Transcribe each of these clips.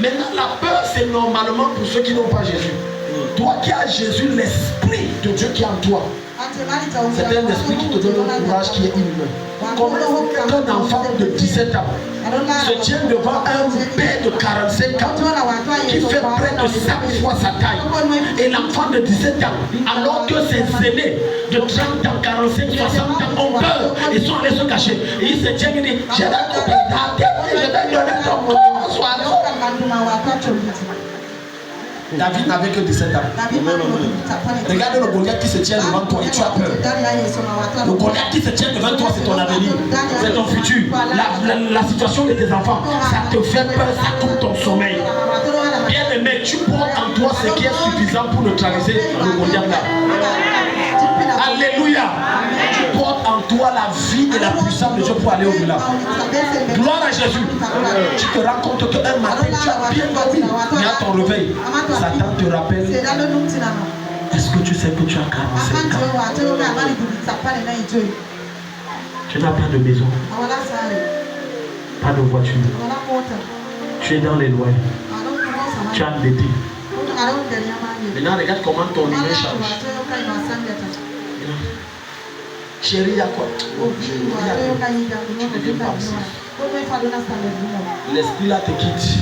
Maintenant, la peur, c'est normalement pour ceux qui n'ont pas Jésus. Toi qui as Jésus, l'esprit de Dieu qui est en toi, c'est un esprit qui te donne un courage qui est inhumain. Comme un enfant de 17 ans se tient devant un père de 45 ans qui fait près de 5 fois sa taille. Et l'enfant de 17 ans, alors que ses aînés de 30 ans, 45, 60 ans ont peur, ils sont allés se cacher. Et il se tient et dit, je vais te regarder, je vais donner ton corps, sois là. David n'avait que 17 ans. Regarde le Goliath qui se tient devant toi et tu as peur. Le Goliath qui se tient devant toi, c'est ton avenir, c'est ton futur. La situation de tes enfants, ça te fait peur, ça coupe ton sommeil. Bien aimé, tu portes en toi ce qui est suffisant pour neutraliser le Goliath là. Alléluia. Tu portes en toi la vie et la puissance de Dieu pour aller au-delà. Gloire à Jésus. Tu te rends compte qu'un matin, tu as bien dormi, mais à ton réveil, Satan te rappelle. Est-ce que tu sais que tu as 45 ans? Tu n'as pas de maison, pas de voiture. Tu es dans les lois. Tu as endetté. Maintenant, regarde comment ton humeur change. Chérie, il y a quoi? L'esprit là te quitte.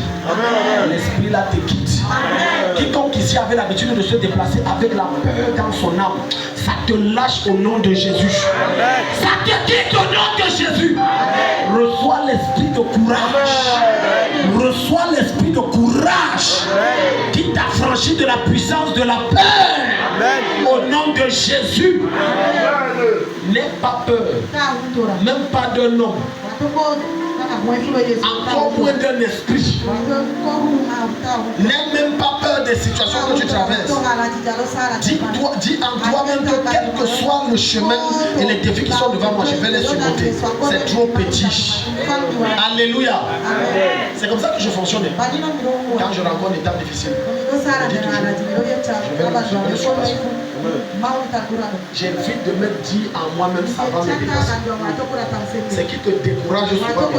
L'esprit là te quitte. Quiconque ici avait l'habitude de se déplacer avec la peur dans son âme, ça te lâche au nom de Jésus. Ça te quitte au nom de Jésus. Reçois l'esprit de courage. Reçois l'esprit de courage qui t'affranchit de la puissance de la peur. Au nom de Jésus. N'aie pas peur. Même pas d'un homme. Encore moins d'un esprit. N'aie même pas peur des situations que tu traverses. Dis en toi-même que quel que soit le chemin et les défis qui sont devant moi, je vais les surmonter. C'est trop petit. Alléluia. C'est comme ça que je fonctionne. Quand je rencontre des temps difficiles, je dis toujours, je vais le surpasser. J'évite de me dire en moi-même ça va me dépasser. Ce qui te décourage souvent,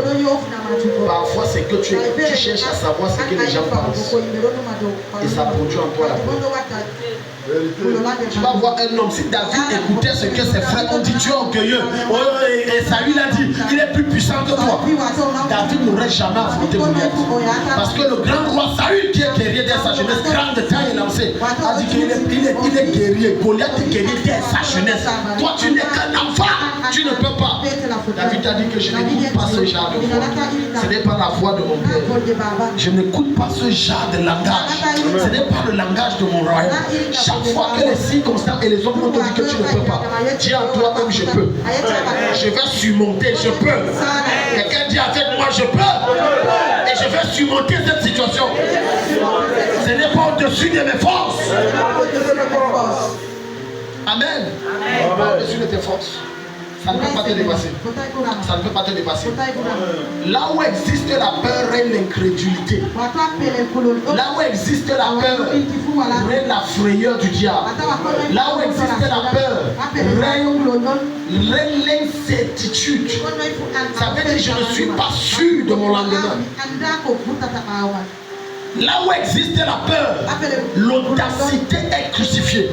parfois c'est que tu cherches à savoir ce que les gens pensent. Et ça produit en toi la peur. Tu vas voir un homme, si David écoutait ce que ses frères ont dit, tu es orgueilleux. Et Saül a dit, il est plus puissant que toi. David n'aurait jamais affronté Goliath. Parce que le grand roi Saül, qui est guerrier dès sa jeunesse, grande taille et lancée, a dit qu'il est guerrier. Goliath est guerrier dès sa jeunesse. Toi, tu n'es qu'un enfant, tu ne peux pas. David a dit que je n'écoute pas ce genre de voix. Ce n'est pas la voix de mon père. Je n'écoute pas ce genre de langage. Ce n'est pas le langage de mon royaume. Chaque fois que les circonstances et les hommes m'ont dit que tu ne peux pas, dis en toi-même je peux. Je vais surmonter, je peux. Quelqu'un dit avec moi je peux. Et je vais surmonter cette situation. Ce n'est pas au-dessus de mes forces. Amen. Pas au-dessus de tes forces. Ça ne peut pas te dépasser. Ça ne peut pas te dépasser. Là où existe la peur, règne l'incrédulité. Là où existe la peur, règne la frayeur du diable. Là où existe la peur, règne l'incertitude. Ça veut dire que je ne suis pas sûr de mon lendemain. Là où existe la peur, l'audacité est crucifiée.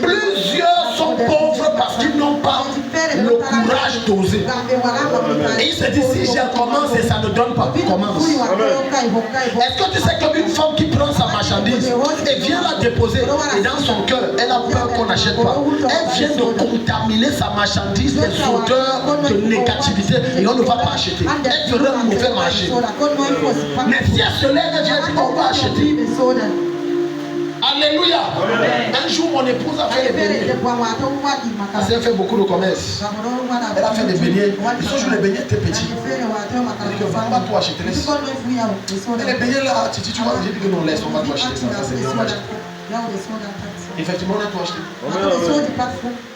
Plusieurs sont pauvres parce qu'ils n'ont pas le courage d'oser. Et ils se disent, si je commence et ça ne donne pas, commence. Est-ce que tu sais qu'une femme qui prend sa marchandise et vient la déposer, et dans son cœur, elle a peur qu'on n'achète pas. Elle vient de contaminer sa marchandise des odeurs de négativité et on ne va pas acheter. Elle ferait un mauvais marché. Mais si elle se lève, elle vient dire on va acheter. Alléluia. Un jour, mon épouse a fait des beignets. Elle a fait beaucoup de commerce. Elle a fait des beignets. Et ce jour, les beignets étaient petits. Elle dit que va tout acheter. Et les beignets là, tu vois, j'ai dit que non, laisse, on va tout acheter ça. Ça c'est bien. Effectivement, on a tout acheté.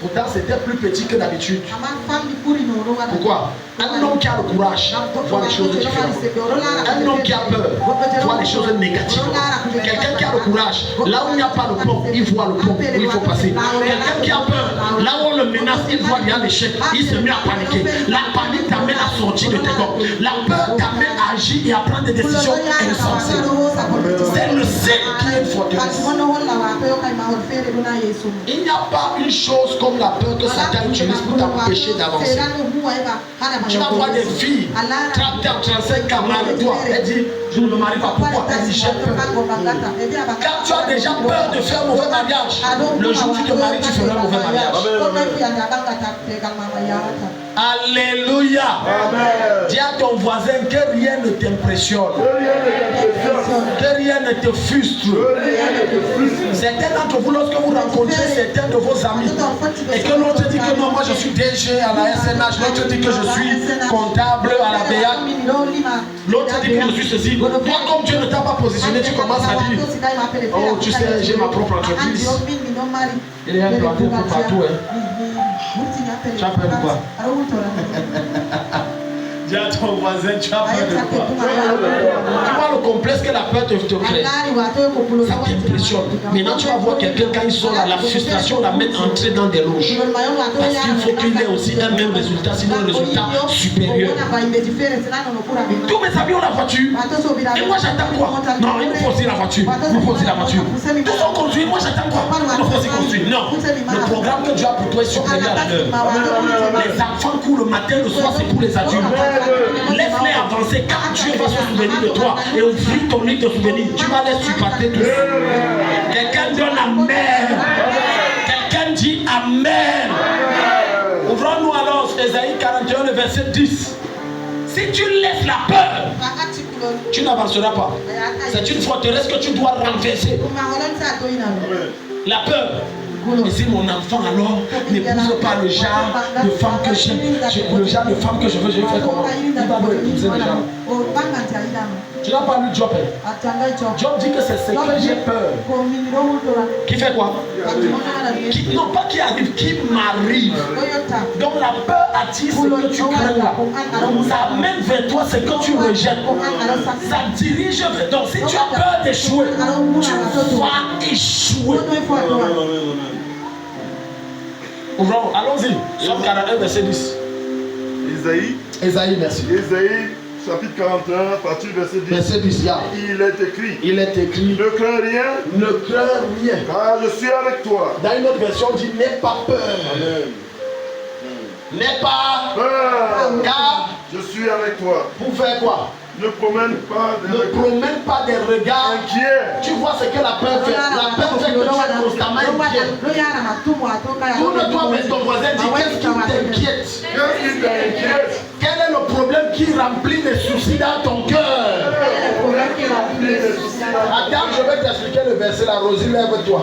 Pourtant, c'était plus petit que d'habitude. Pourquoi? Un homme qui a le courage voit les choses différentes. Un homme qui a peur voit les choses négatives. Quelqu'un qui a le courage, là où il n'y a pas de pont, il voit le pont où il faut passer. Quelqu'un qui a peur, là où on le menace, il voit qu'il y a l'échec, il se met à paniquer. La panique t'amène à sortir de tes corps. La peur t'amène à agir et à prendre des décisions insensées. C'est le ciel qui est une forteresse. Il n'y a pas une chose comme la peur que Satan utilise pour t'empêcher d'avancer. Tu vas voir des filles, 30 ans, 35 ans, toi, elle dit, je ne me marie pas. Pourquoi? Elle dit, j'ai peur. Quand tu as déjà peur de faire un mauvais mariage, le jour où tu te maries, tu feras un mauvais mariage. Alléluia. Dis à ton voisin que rien ne t'impressionne, que rien ne te frustre. Certains d'entre vous, lorsque vous rencontrez certains de vos amis et que l'autre dit que non, moi je suis DG à la SNH, l'autre dit que je suis comptable à la BEAC, l'autre dit que je suis ceci. Toi, comme Dieu ne t'a pas positionné, tu commences à dire, oh, tu sais, j'ai ma propre entreprise. Il est implanté pour partout. Tu as peur de quoi? Dis à ton voisin, tu as peur de quoi? Tu vois le complexe que la peur te crée. Ça t'impressionne. Maintenant, tu vas voir quelqu'un quand il sort là, la frustration la met entrer dans des loges. Parce qu'il faut qu'il ait aussi un même résultat, sinon un résultat supérieur. Tous mes amis ont la voiture. Et moi j'attends quoi? Non, il me faut aussi la voiture. Il me faut aussi la voiture. Tous sont construits, moi j'attends quoi? Il me faut aussi construire. Non, le programme que Dieu a pour toi est supérieur à l'heure. Les enfants courent le matin, le soir, c'est pour les adultes. Laisse-les avancer. Quand Dieu va se souvenir de toi et ouvrir ton livre de souvenirs, tu vas les supporter tous. Quelqu'un donne Amen. Quelqu'un dit Amen. Ouvrons-nous alors Ésaïe 41, le verset 10. Si tu laisses la peur, tu n'avanceras pas. C'est une forteresse que tu dois renverser. La peur. Et si mon enfant alors n'épouse pas le genre de femme que j'aime, le genre de femme que je veux, je vais faire comment? Il va me épouser déjà. Tu n'as pas lu Job? Job dit que c'est ce que j'ai peur. Qui fait quoi? Non, pas qui arrive, qui m'arrive. Donc la peur attire ce que tu crains là. Ça amène vers toi ce que tu rejettes. Ça dirige vers toi. Donc si tu as peur d'échouer, tu vas échouer. Ouvrons, allons-y. Somme 41, verset 10. Ésaïe, merci. Ésaïe, chapitre 41, partie verset 10. Verset 10, yeah. Il est écrit. Ne crains rien. Ne crains rien. Car je suis avec toi. Dans une autre version, on dit n'aie pas peur. Amen. N'aie pas peur. Car je suis avec toi. Pour faire quoi? Ne promène pas des regards inquiets. Tu vois ce que la peur fait. La peur fait que tu es constamment inquiet. Tourne-toi vers ton voisin, dis qu'est-ce qui t'inquiète? Qu'est-ce qui t'inquiète? Quel est le problème qui remplit les soucis dans ton cœur? Attends, je vais t'expliquer le verset. La Rosie, lève-toi.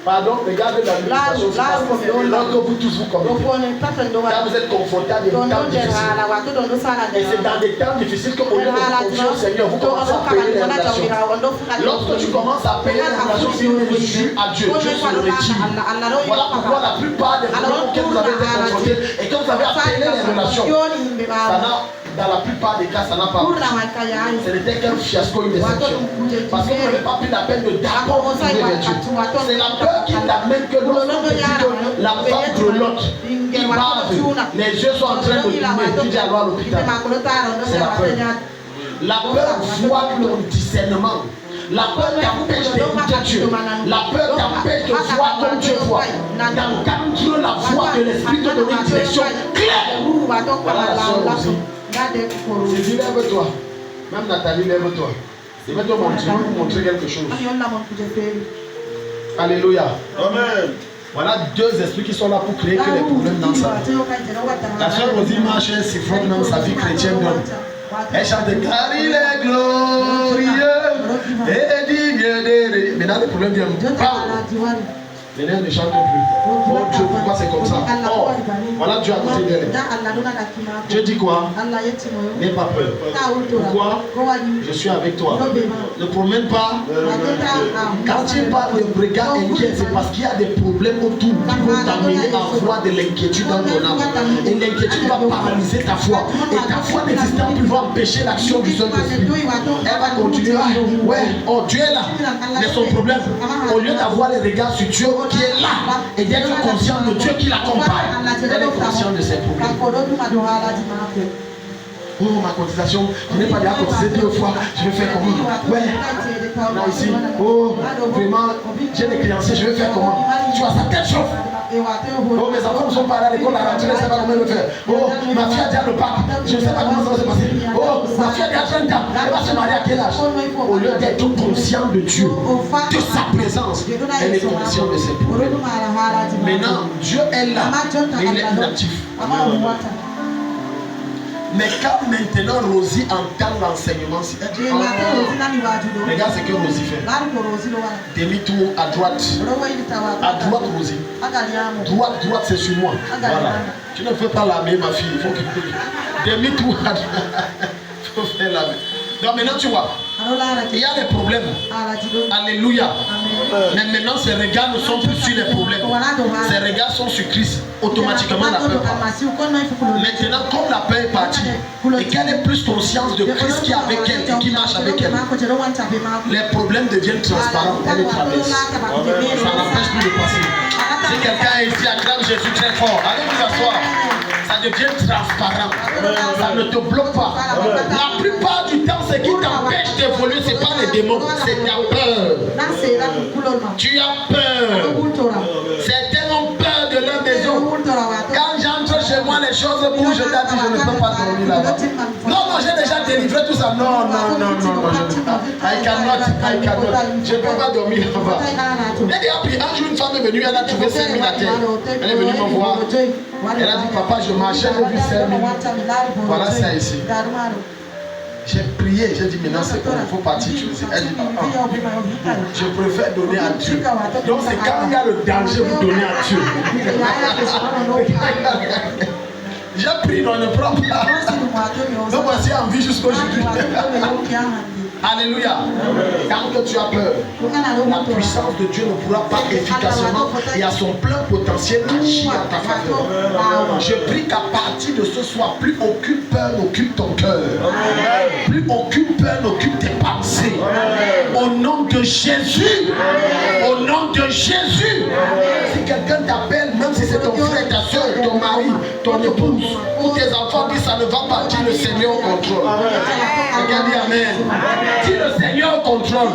Pardon, regardez la situation. Lorsque vous tous vous commettez, quand vous êtes confortable dans des temps difficiles, et c'est dans des temps difficiles qu'au lieu de vous confier au Seigneur, vous commencez à payer les relations. Lorsque tu commences à payer les relations, c'est une injure à Dieu. Dieu se le retire. Voilà pourquoi la plupart des problèmes que vous avez été confrontés et que vous avez à payer les relations, ça n'a, dans la plupart des cas, ça n'a pas marché. Ce n'était qu'un fiasco, une déception. Parce que vous n'avez pas pris la peine de d'accord pour trouver vers Dieu. C'est la peur qui t'amène que lorsqu'on te dit que la femme grelotte, il bave, les yeux sont en train de tourner, tu dis alors à l'hôpital. C'est la peur. La peur voit le discernement. La peur t'empêche d'écouter Dieu. La peur t'empêche de voir comme Dieu voit. D'entendre la voix de l'Esprit te donner une direction claire. Voilà la soeur aussi. Sylvie, lève-toi. Même Nathalie, lève-toi. Je vais te montrer quelque chose. Alléluia. Amen. Voilà deux esprits qui sont là pour créer que les problèmes dans sa vie. La soeur Rosie marche, elle sifflote dans sa vie chrétienne. Elle chante car il est glorieux et digne. Maintenant le problème vient. Maintenant, ne chante plus. Oh Dieu, pourquoi c'est comme ça? Oh, voilà Dieu à côté d'elle. Dieu dit quoi? N'aie pas peur. Pourquoi? Je suis avec toi. Ne promène pas. Quand tu parles de regard inquiet, c'est parce qu'il y a des problèmes autour qui vont t'amener à avoir de l'inquiétude dans ton âme. Et l'inquiétude va paralyser ta foi. Et ta foi n'existant plus va empêcher l'action du Saint-Esprit. Elle va continuer. Ouais, oh Dieu est là. Mais son problème, au lieu d'avoir les regards sur Dieu qui est là et d'être conscient de Dieu qui l'accompagne, elle est consciente de ses problèmes. Oh, ma cotisation, je n'ai pas déjà cotisé 2 fois, je vais faire comment? Ouais, là ici, oh, vraiment, j'ai des créanciers, je vais faire comment? Tu vois, sa tête chauffe. Oh, mes enfants ne sont pas là à l'école, la rentrée, je ne sais pas comment le faire. Oh, ma fille a déjà le bac, je ne sais pas comment ça va se passer. Oh, ma fille a déjà 30 ans, elle va se marier à quel âge? Au lieu d'être conscient de Dieu, de sa présence, elle est consciente de ses problèmes. Maintenant, Dieu est là, mais il est inactif. Mais quand maintenant Rosie entend l'enseignement, elle dit, oh, regarde ce que Rosie fait. Demi-tour à droite. À droite, Rosie. Droite, c'est sur moi. Voilà. Tu ne fais pas la main, ma fille. Il faut que demi-tour à droite. Il faut faire la main. Donc maintenant tu vois, il y a des problèmes. Alléluia. Mais maintenant ces regards ne sont plus sur les problèmes. Ces regards sont sur Christ. Automatiquement la peur part. Maintenant comme la peur est partie et qu'elle ait plus conscience de Christ qui est avec elle et qui marche avec elle, les problèmes deviennent transparents. Elle les traverse. Ça n'empêche plus de passer. Si quelqu'un est ici, acclame Jésus très fort. Allez vous asseoir. Ça devient transparent. Ça ne te bloque pas. La plupart du temps, ce qui t'empêche d'évoluer, ce n'est pas les démons, c'est ta peur. Tu as peur. Certains ont peur de leur maison. Quand j'entre chez moi, les choses bougent. Je t'ai dit, je ne peux pas dormir là-bas. Non, j'ai déjà délivré tout ça. Non. I cannot. Je ne peux pas dormir là-bas. Un jour, une femme est venue, elle a trouvé 5 000 à terre. Elle est venue me voir. Elle a dit, papa, je marchais, j'ai vu 5 000. Voilà ça ici. J'ai prié, j'ai dit, maintenant c'est bon, il faut partir. Elle dit, je préfère donner à Dieu. Donc c'est quand il y a le danger, vous donnez à Dieu. J'ai pris, non, ne prends pas. Donc voici en vie jusqu'aujourd'hui. Alléluia. Quand tu as peur, la puissance de Dieu ne pourra pas efficacement et à son plein potentiel agir en ta faveur. Je prie qu'à partir de ce soir, plus aucune peur n'occupe ton cœur. Plus aucune peur n'occupe tes pensées. Au nom de Jésus. Au nom de Jésus. Si quelqu'un t'appelle, même si c'est ton frère, ta soeur, ton mari, ton épouse ou tes enfants disent ça ne va pas, dis le Seigneur au contrôle. Regarde, amen. Si le Seigneur contrôle,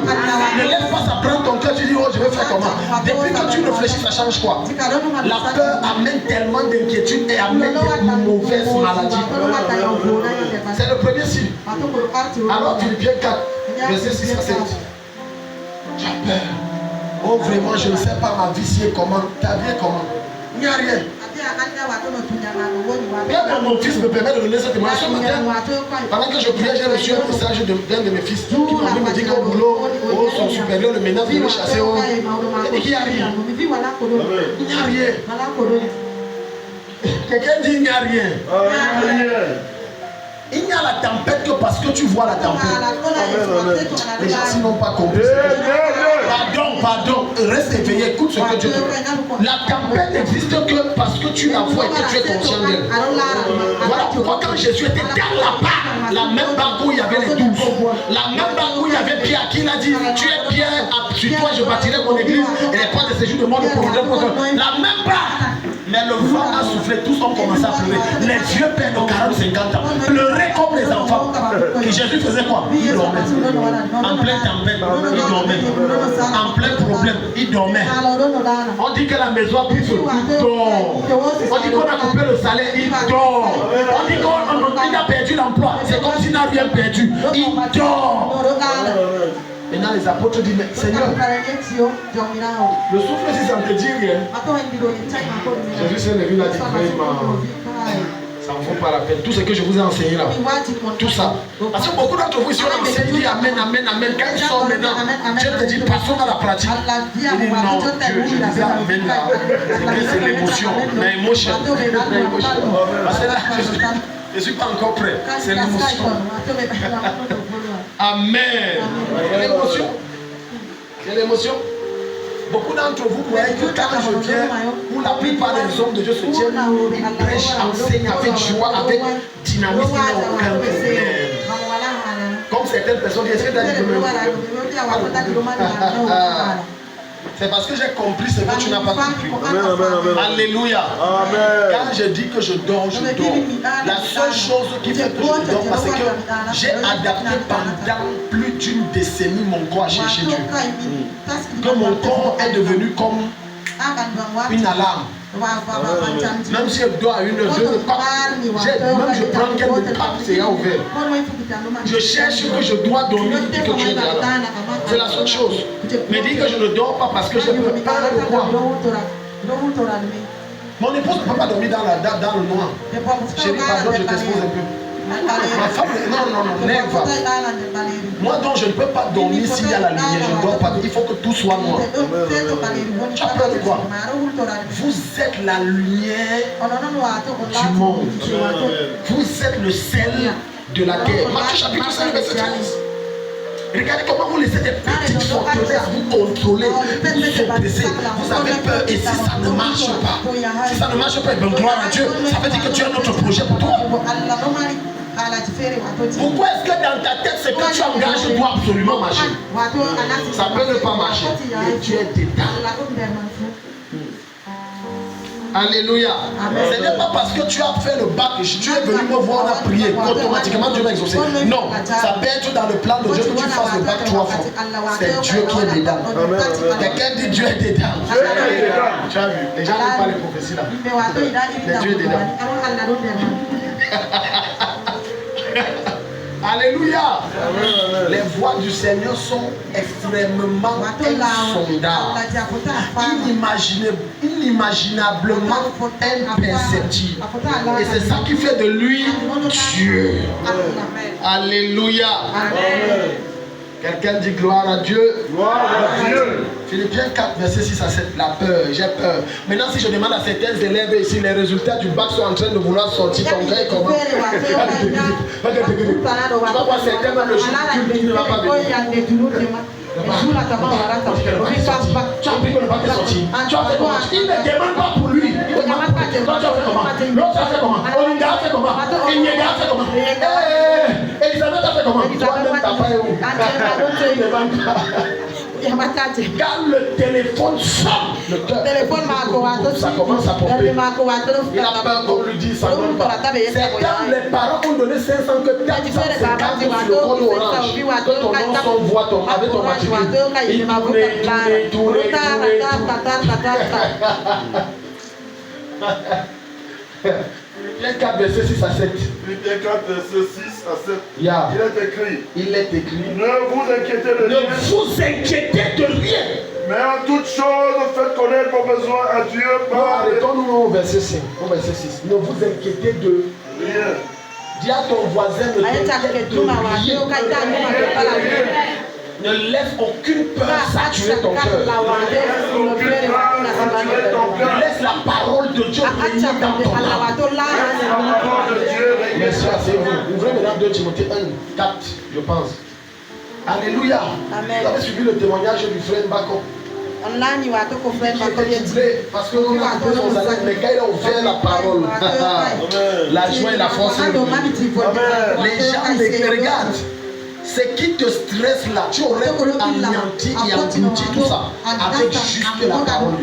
ne laisse pas ça prendre ton cœur, tu dis, oh, je vais faire comment? Depuis que tu réfléchis, ça change quoi? La peur amène tellement d'inquiétude et amène de mauvaises maladies. C'est le premier signe. Alors, Philippiens 4, verset 6 à 7. Tu as peur. Oh, vraiment, je ne sais pas ma vie si est comment. Ta vie est comment? Il n'y a rien. Bien, mon fils me permet de donner ce témoignage ce matin. Pendant que je priais, j'ai reçu un message d'un de mes fils qui m'a envie de me dire qu'au boulot, oh, son supérieur le menace de me chasser. Il dit qu'il n'y a rien. Il n'y a rien. Quelqu'un dit il n'y a rien. Il n'y a la tempête que parce que tu vois la tempête. Les gens s'ils n'ont pas compris. Pardon, reste éveillé, écoute ce que Dieu te dit. La tempête n'existe que parce que tu la vois et que tu es conscient d'elle. Voilà pourquoi quand Jésus était dans la barque, la même barque où il y avait les 12, la même barque où il y avait Pierre, qui l'a dit, tu es Pierre, sur toi je bâtirai mon église et les portes de séjour de mort ne profiteront pour toi. La même barque. Mais le vent a soufflé, tous ont commencé à pleurer. Les vieux pères de 40-50 ans pleuraient comme les enfants. Et Jésus faisait quoi? Il dormait. En pleine tempête, il dormait. En plein problème, il dormait. On dit que la maison a pris feu, il dort. On dit qu'on a coupé le salaire, il dort. On dit qu'il a perdu l'emploi, c'est comme s'il n'a rien perdu. Il dort. Maintenant les apôtres disent, mais Seigneur, le souffle si ça ne te dit rien. Jésus s'est levé, il a dit, ça vaut pas la peine. Tout ce que je vous ai enseigné là, tout ça. Parce que beaucoup d'entre vous, si on enseigne, dit Amen, Amen, Amen. Quand ils sortent maintenant, Dieu te dit, passons à la pratique. Il dit non, Dieu, je disais Amen là. C'est l'émotion, l'émotion. Parce que là, je ne suis pas encore prêt. C'est l'émotion. Amen. C'est l'émotion. C'est l'émotion. Beaucoup d'entre vous voyez que quand je viens, où la plupart des hommes de Dieu se tiennent, ils prêchent, enseignent avec joie, avec dynamisme, il n'y a aucun problème. Comme certaines personnes disent, est-ce que tu as dit c'est parce que j'ai compris ce que tu n'as pas compris. Amen, amen, amen. Alléluia. Amen. Quand je dis que je dors, je dors. La seule chose qui fait que je dors, c'est que j'ai adapté pendant plus d'une décennie mon corps à chercher Dieu. Que mon corps est devenu comme une alarme. Même si je dors à 1 heure, 2 heures, même je prends quelques pas, c'est ouvert. Je cherche que je dois dormir et que tu es là. C'est la seule chose. Mais dis que je ne dors pas parce que j'ai peur de quoi. Mon épouse ne peut pas dormir dans le noir. Chérie, pardon, je t'expose un peu. Ma femme, non, never. Moi donc je ne peux pas dormir s'il y a la lumière, je ne dors pas. Il faut que tout soit noir. Tu as peur de quoi? Vous êtes la lumière du monde. Vous êtes le sel de la terre. Matthieu chapitre 5, verset 13. Regardez comment vous laissez des petites forteresses vous contrôler, vous oppresser. Vous avez peur et si ça ne marche pas, si ça ne marche pas, ben gloire à Dieu. Ça veut dire que tu as un autre projet pour toi. Pourquoi est-ce que dans ta tête, ce que tu engages doit absolument marcher? Ça peut ne pas marcher. Et tu es dedans. Alléluia. Ce n'est pas parce que tu as fait le bac et tu es venu me voir, on a prié, automatiquement Dieu va exaucer. Non, ça peut être dans le plan de Dieu que tu fasses le bac 3 fois. C'est Dieu qui est dedans. Quelqu'un dit Dieu est dedans. Tu as vu, les gens n'aiment pas les prophéties là. Mais Dieu est dedans. Alléluia. Les voies du Seigneur sont extrêmement insondables, inimaginablement imperceptibles. Et c'est ça qui fait de lui Dieu. Alléluia. Quelqu'un dit gloire à Dieu. Gloire à Dieu. Philippiens 4, verset 6 à 7. La peur, j'ai peur. Maintenant, si je demande à certains élèves ici, les résultats du bac sont en train de vouloir sortir, ton gars est comment? Tu vas voir certains, même le jour du culte, il ne va pas venir. Tu as appris que le bac est sorti. Tu as fait comment? Il ne demande pas pour lui. Il ne demande pas. Toi, tu as fait comment? L'autre a fait comment? Olinda a fait comment? Inyega a fait comment? Elisabeth a fait comment? Toi-même, ta femme est où? Il ne demande pas. Quand le téléphone sonne, le cœur, ça commence à pomper. Il a peur qu'on lui dise, ça ne donne pas. C'est quand les parents ont donné 500 que 450 sur le compte orange, que ton nom s'envoie avec ton matricule. Il tourne. Philippiens 4, verset 6 à 7. Philippiens 4, verset 6 à 7. Yeah. Il est écrit. Ne vous inquiétez de rien. Ne vous inquiétez de rien. Mais en toute chose, faites connaître vos besoins à Dieu par... Arrêtons-nous au verset 5, au verset 6. Ne vous inquiétez de rien. Dis à ton voisin, ne t'inquiète de rien. Ne laisse aucune peur saturer ton cœur. Laisse la parole de Dieu régner dans ton âme. Merci, asseyez-vous. Ouvrez maintenant 2 Timothée 1, 4, je pense. Alléluia. Vous avez suivi le témoignage du frère Bako. Il était troublé parce qu'on a coupé son salaire, mais quand il a ouvert la parole, la joie et la force. Les gens les regardent. Ce qui te stresse là, tu aurais pu anéantir et engloutir tout ça avec juste la parole.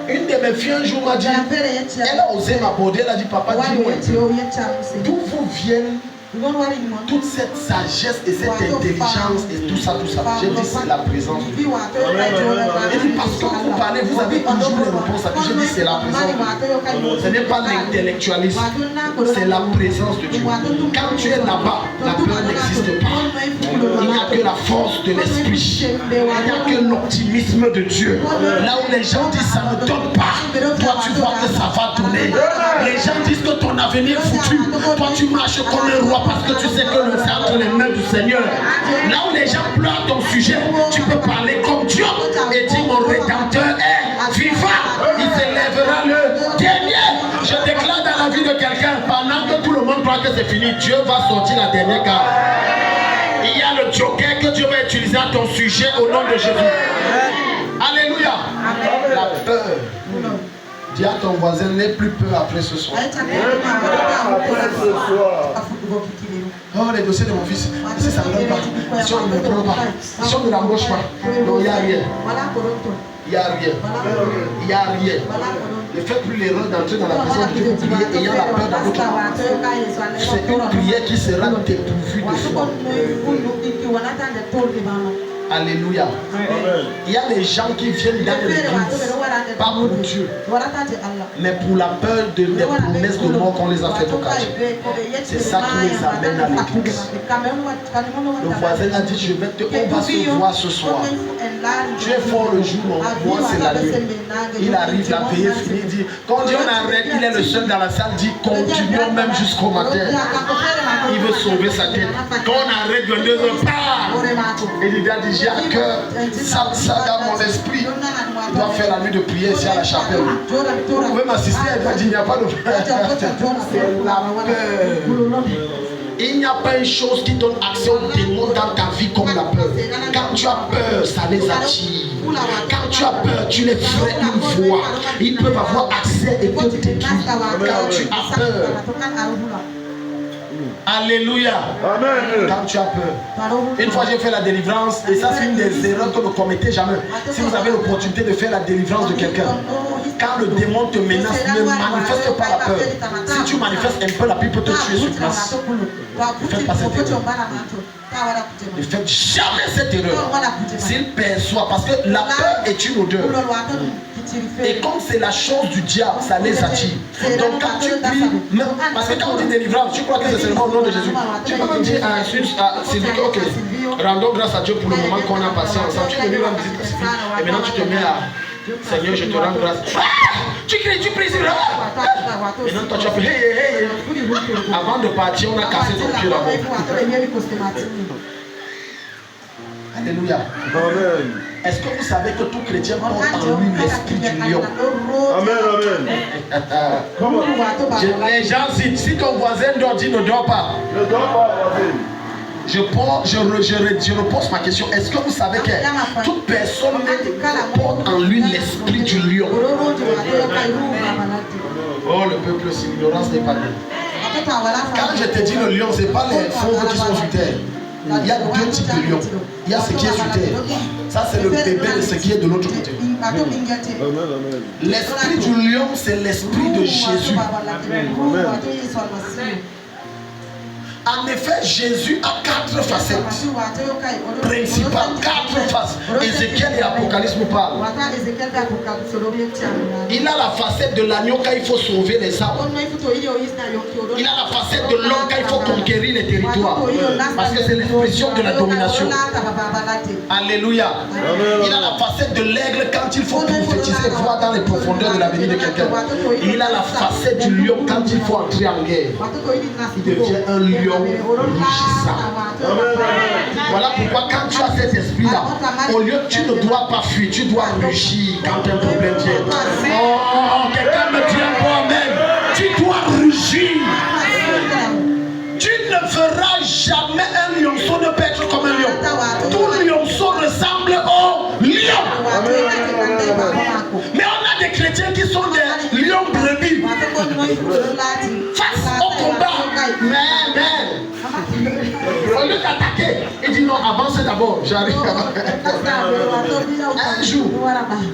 Une de mes filles un jour m'a dit, elle a osé m'aborder, elle a dit, papa, dis-moi, d'où vous viennent Toute cette sagesse et cette intelligence et tout ça, j'ai dit c'est la présence de Dieu. Et dit parce que vous parlez, vous avez toujours les réponses à tout. J'ai dit c'est la présence de Dieu. Ce n'est pas l'intellectualisme, c'est la présence de Dieu. Quand tu es là-bas, la peur n'existe pas. Il n'y a que la force de l'esprit. Il n'y a que l'optimisme de Dieu. Là où les gens disent ça ne donne pas, toi tu vois que ça va donner. Les gens disent que ton avenir est foutu. Toi tu marches comme un roi parce que tu sais que le c'est entre les mains du Seigneur. Là où les gens pleurent ton sujet, tu peux parler comme Dieu et dire mon Rédempteur est vivant. Il s'élèvera le dernier. Je déclare dans la vie de quelqu'un, pendant que tout le monde croit que c'est fini, Dieu va sortir la dernière carte. Il y a le joker que Dieu va utiliser à ton sujet au nom de Jésus. Alléluia. La peur. Dis à ton voisin, n'aie plus peur après ce soir. Oh, les dossiers de mon fils, si ça ne donne pas, si on ne me prend pas, si on ne l'embauche pas, non, il n'y a rien. Il n'y a rien. Il n'y a rien. Ne faites plus l'erreur d'entrer dans la présence de Dieu pour prier ayant la peur dans votre cœur. C'est une prière qui sera dépourvue de foi. Alléluia. Il y a des gens qui viennent dans l'église, pas pour Dieu, mais pour la peur des promesses de mort qu'on les a faites au quartier. C'est ça qui les amène à l'église. Le voisin a dit, on va se voir ce soir. Tu es fort le jour, moi c'est la nuit. Il arrive, la veillée finie, il dit, quand Dieu arrête, il est le seul dans la salle, dit, continuons même jusqu'au matin. Il veut sauver sa tête. Quand on arrête 22h, il dit, j'ai à cœur, ça dans mon esprit. Il doit faire la nuit de prière ici à la chapelle. Vous pouvez m'assister, elle va dire, il n'y a pas de c'est la peur. Il n'y a pas une chose qui donne accès aux démons dans ta vie comme la peur. Quand tu as peur, ça les attire. Quand tu as peur, tu les ferais une voix. Ils peuvent avoir accès et te détruire. Quand tu as peur. Alléluia. Amen. Quand tu as peur. Une fois j'ai fait la délivrance, et ça c'est une des erreurs que ne commettez jamais. Si vous avez l'opportunité de faire la délivrance de quelqu'un, quand le démon te menace, ne manifeste pas la peur. Si tu manifestes un peu, la peur peut te tuer sur place. Ne faites pas cette erreur. Ne faites jamais cette erreur. S'il perçoit, parce que la peur est une odeur. Et comme c'est la chose du diable, ça les attire. Donc quand tu pries, parce que quand on dit délivrance, tu crois que c'est seulement au nom de Jésus. Tu peux même dire à Sylvie, ok, rendons grâce à Dieu pour le moment qu'on a passé ensemble. Tu peux lui rendre visite à Sylvie. Et maintenant tu te mets à Seigneur, je te rends grâce. Tu cries, tu pries. Maintenant toi tu as fait hey. Avant de partir, on a cassé ton pied d'abord. Alléluia. Amen. Est-ce que vous savez que tout chrétien porte en lui l'esprit du lion? Amen, amen. Les gens citent, si ton voisin dort, dit ne dors pas. Ne dors pas, voisin. Je repose ma question. Est-ce que vous savez que toute personne porte en lui l'esprit du lion? Oh, le peuple, si l'ignorance n'est pas bien. Quand je te dis le lion, ce n'est pas les fauves qui sont sur terre. Il y a deux types de lions. Il y a ce qui est sur terre. Ça, c'est le bébé de ce qui est de l'autre côté. L'esprit du lion, c'est l'esprit de Jésus. En effet, Jésus a 4 facettes principales, 4 faces. Ézéchiel et Apocalypse nous parlent. Il a la facette de l'agneau quand il faut sauver les âmes. Il a la facette de l'homme quand il faut conquérir les territoires. Parce que c'est l'expression de la domination. Alléluia. Il a la facette de l'aigle quand il faut prophétiser, voir dans les profondeurs de l'avenir de quelqu'un. Il a la facette du lion quand il faut entrer en guerre. Il devient un lion rugissant. Voilà pourquoi quand tu as cet esprit-là, au lieu que tu ne dois pas fuir, tu dois rugir quand un problème vient. Oh, quelqu'un me dit un mot amen. Tu dois rugir. Tu ne feras jamais un lionceau ne peut être comme un lion. Tout lionceau ressemble au lion. Mais on a des chrétiens qui sont des lions brebis. Face au combat. Mais au lieu d'attaquer, il dit non, avancez d'abord, j'arrive. Un jour,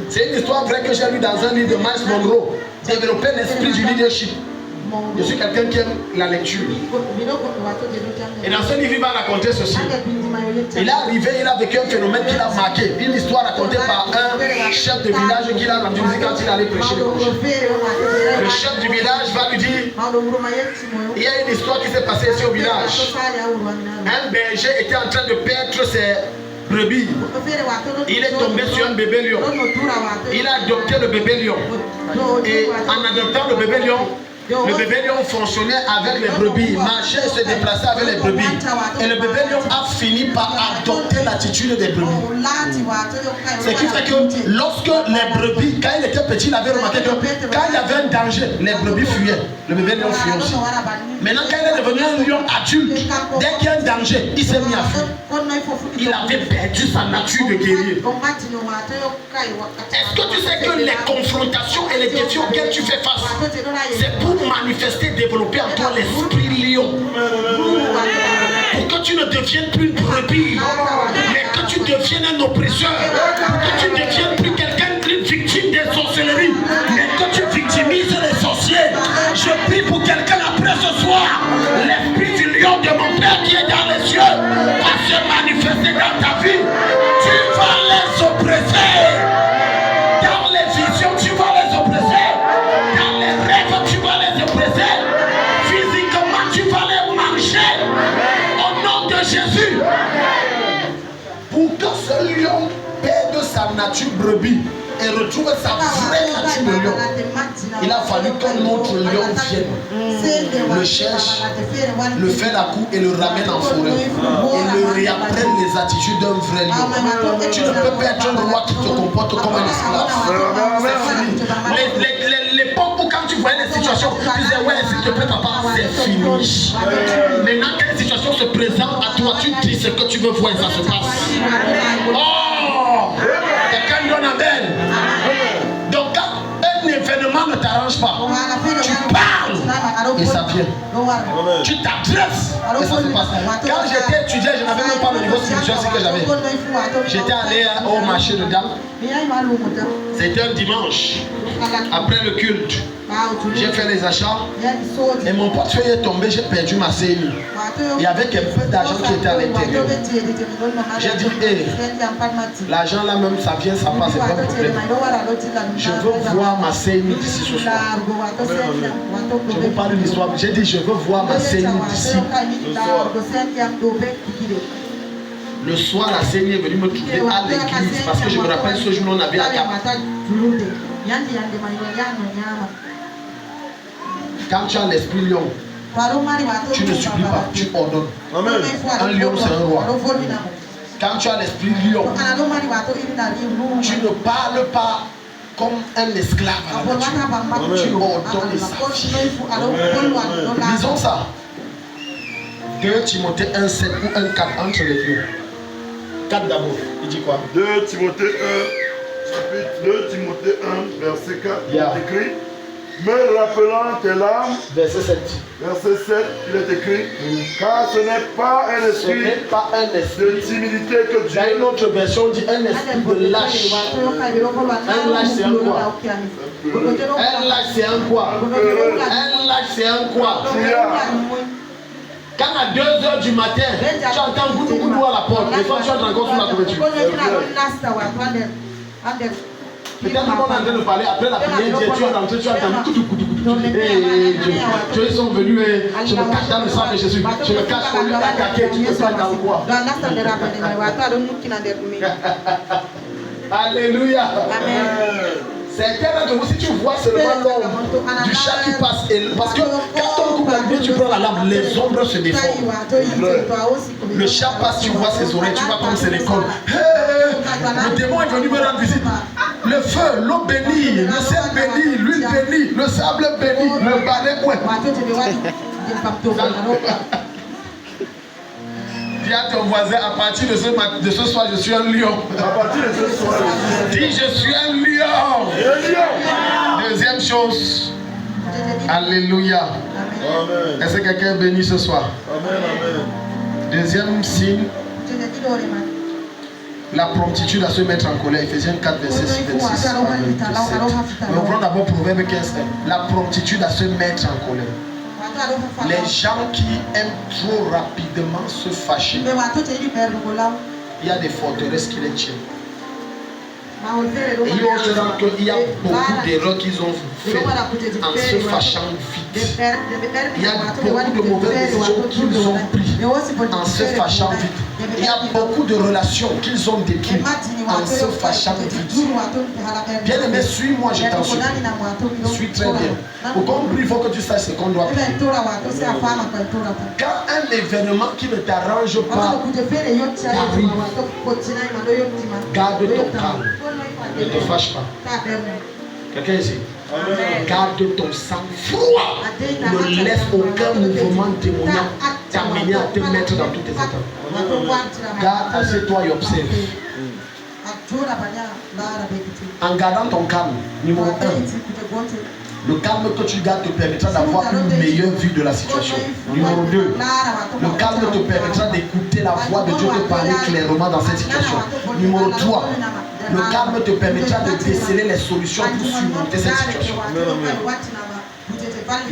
c'est une histoire vraie que j'ai lue dans un livre de Miles Monroe, développer l'esprit du leadership. Je suis quelqu'un qui aime la lecture. Et dans ce livre, il va raconter ceci. Il est arrivé, il a vécu un phénomène qui l'a marqué. Une histoire racontée par un chef de village qui l'a rendu quand il allait prêcher l'évangile. Le chef du village va lui dire, il y a une histoire qui s'est passée ici au village. Un berger était en train de perdre ses brebis. Il est tombé sur un bébé lion. Il a adopté le bébé lion. Et en adoptant le bébé lion fonctionnait avec les brebis, marchait et se déplaçait avec les brebis. Et le bébé lion a fini par adopter l'attitude des brebis. Ce qui fait que lorsque les brebis, quand il était petit, il avait remarqué que quand il y avait un danger, les brebis fuyaient. Le bébé lion fuyait aussi. Maintenant, quand il est devenu un lion adulte, dès qu'il y a un danger, il s'est mis à fuir. Il avait perdu sa nature de guerrier. Est-ce que tu sais que les confrontations et les défis auxquels tu fais face, c'est pour manifester, développer en toi l'esprit lion. Pour que tu ne deviennes plus une brebis, mais que tu deviennes un oppresseur. Pour que tu ne deviennes plus quelqu'un, une victime des sorcelleries, mais que tu victimises les sorciers. Je prie pour quelqu'un après ce soir. L'esprit du lion de mon Père qui est dans les cieux va se manifester dans ta vie. Tu vas les oppresser. Dans les visions, tu vas les oppresser. Dans les rêves, tu vas les oppresser. Physiquement, tu vas les manger. Au nom de Jésus. Pour que ce lion perde sa nature brebis et retrouve sa vraie nature de lion, il a fallu qu'un autre lion vienne, le cherche, le fait la cour et le ramène en forêt et le réapprenne les attitudes d'un vrai lion. Tu ne peux pas être un roi qui te comporte comme un esclave. C'est fini. L'époque où quand tu voyais les situations, tu disais ouais s'il te plaît papa, c'est fini. Maintenant quand les situations se présentent à toi, tu dis ce que tu veux voir et ça se passe. Oh, quelqu'un donne amen. Donc quand un événement ne t'arrange pas, tu parles et ça vient. Tu t'adresses et ça se passe. Quand j'étais étudiant, je n'avais même pas le niveau spirituel que j'avais. J'étais allé au marché de dames. C'était un dimanche. Après le culte, j'ai fait les achats et mon portefeuille est tombé, j'ai perdu ma CNI. Il y avait quelques peu d'argent qui était à l'intérieur. J'ai dit, hey, l'argent là même, ça vient, ça passe, c'est pas un problème. Je veux voir ma CNI d'ici ce soir. Je vous parle d'une histoire. J'ai dit, je veux voir ma CNI d'ici. Le soir, la CNI est venue me trouver à l'église parce que je me rappelle ce jour, on avait à Cap. Quand tu as l'esprit lion, tu ne supplies pas, tu ordonnes. Un lion, c'est un roi. Quand tu as l'esprit lion, tu ne parles pas comme un esclave à la nature. Tu ordonnes et ça vient. Lisons ça. 2 Timothée 1,7 ou 1,4 entre les deux. 4 d'abord. Il dit quoi? 2 Timothée 1, verset 4, il est écrit, me rappelant tes larmes, verset 7, il est écrit, car ce n'est pas un esprit, de timidité que Dieu. Dans une autre version, on dit un esprit de lâche. Un lâche, c'est un quoi? Un lâche, c'est un quoi? Un lâche, c'est un quoi? Quand à 2h du matin, tu entends goudou goudou à la porte, les fois tu entres encore sous la couverture. Peut-être qu'on est en train de parler après la prière, tu as entendu goudou goudou goudou. Dieu, ils sont venus et je me cache dans le sang de Jésus. Je me cache au lieu d'attaquer, tu me fais dans le bois. Alléluia. Certains d'entre vous, si tu vois seulement l'ombre du chat qui passe, parce que quand on coupe la lumière, tu prends la lampe, les ombres se déforment. Le chat passe, tu vois ses oreilles, tu vois comme c'est l'école. Le démon est venu me rendre visite. Le feu, l'eau bénie, le ciel béni, l'huile bénie, le sable béni, le balai point. Dis à ton voisin, à partir de ce soir, je suis un lion. À partir de ce soir, dis, je suis un lion. Deuxième chose. Alléluia. Est-ce que quelqu'un est béni ce soir? Amen, amen. Deuxième signe. La promptitude à se mettre en colère. Ephésiens 4, verset 6, 26. Mais ouvrons d'abord Proverbe 15. La promptitude à se mettre en colère. Les gens qui aiment trop rapidement se fâcher, il y a des forteresses qui les tiennent. Et il y a beaucoup d'erreurs qu'ils ont faites en se fâchant vite. Il y a beaucoup de mauvaises décisions qu'ils ont prises en se fâchant vite. Il y a beaucoup de relations qu'ils ont détruites en se fâchant vite. Bien aimé, suis-moi, je t'en supplie. Suis très bien. Pour comprendre, il faut que tu saches ce qu'on doit prier. Quand un événement qui ne t'arrange pas arrive, garde ton calme. Ne te fâche pas. Quelqu'un ici? Garde ton sang-froid. Ne laisse aucun mouvement démoniaque t'amener à te mettre dans tous tes états. Garde, assieds-toi et observe. En gardant ton calme, numéro 1, le calme que tu gardes te permettra d'avoir une meilleure vue de la situation. Numéro 2, le calme te permettra d'écouter la voix de Dieu te parler clairement dans cette situation. Numéro 3, le calme te permettra de déceler les solutions pour surmonter cette situation.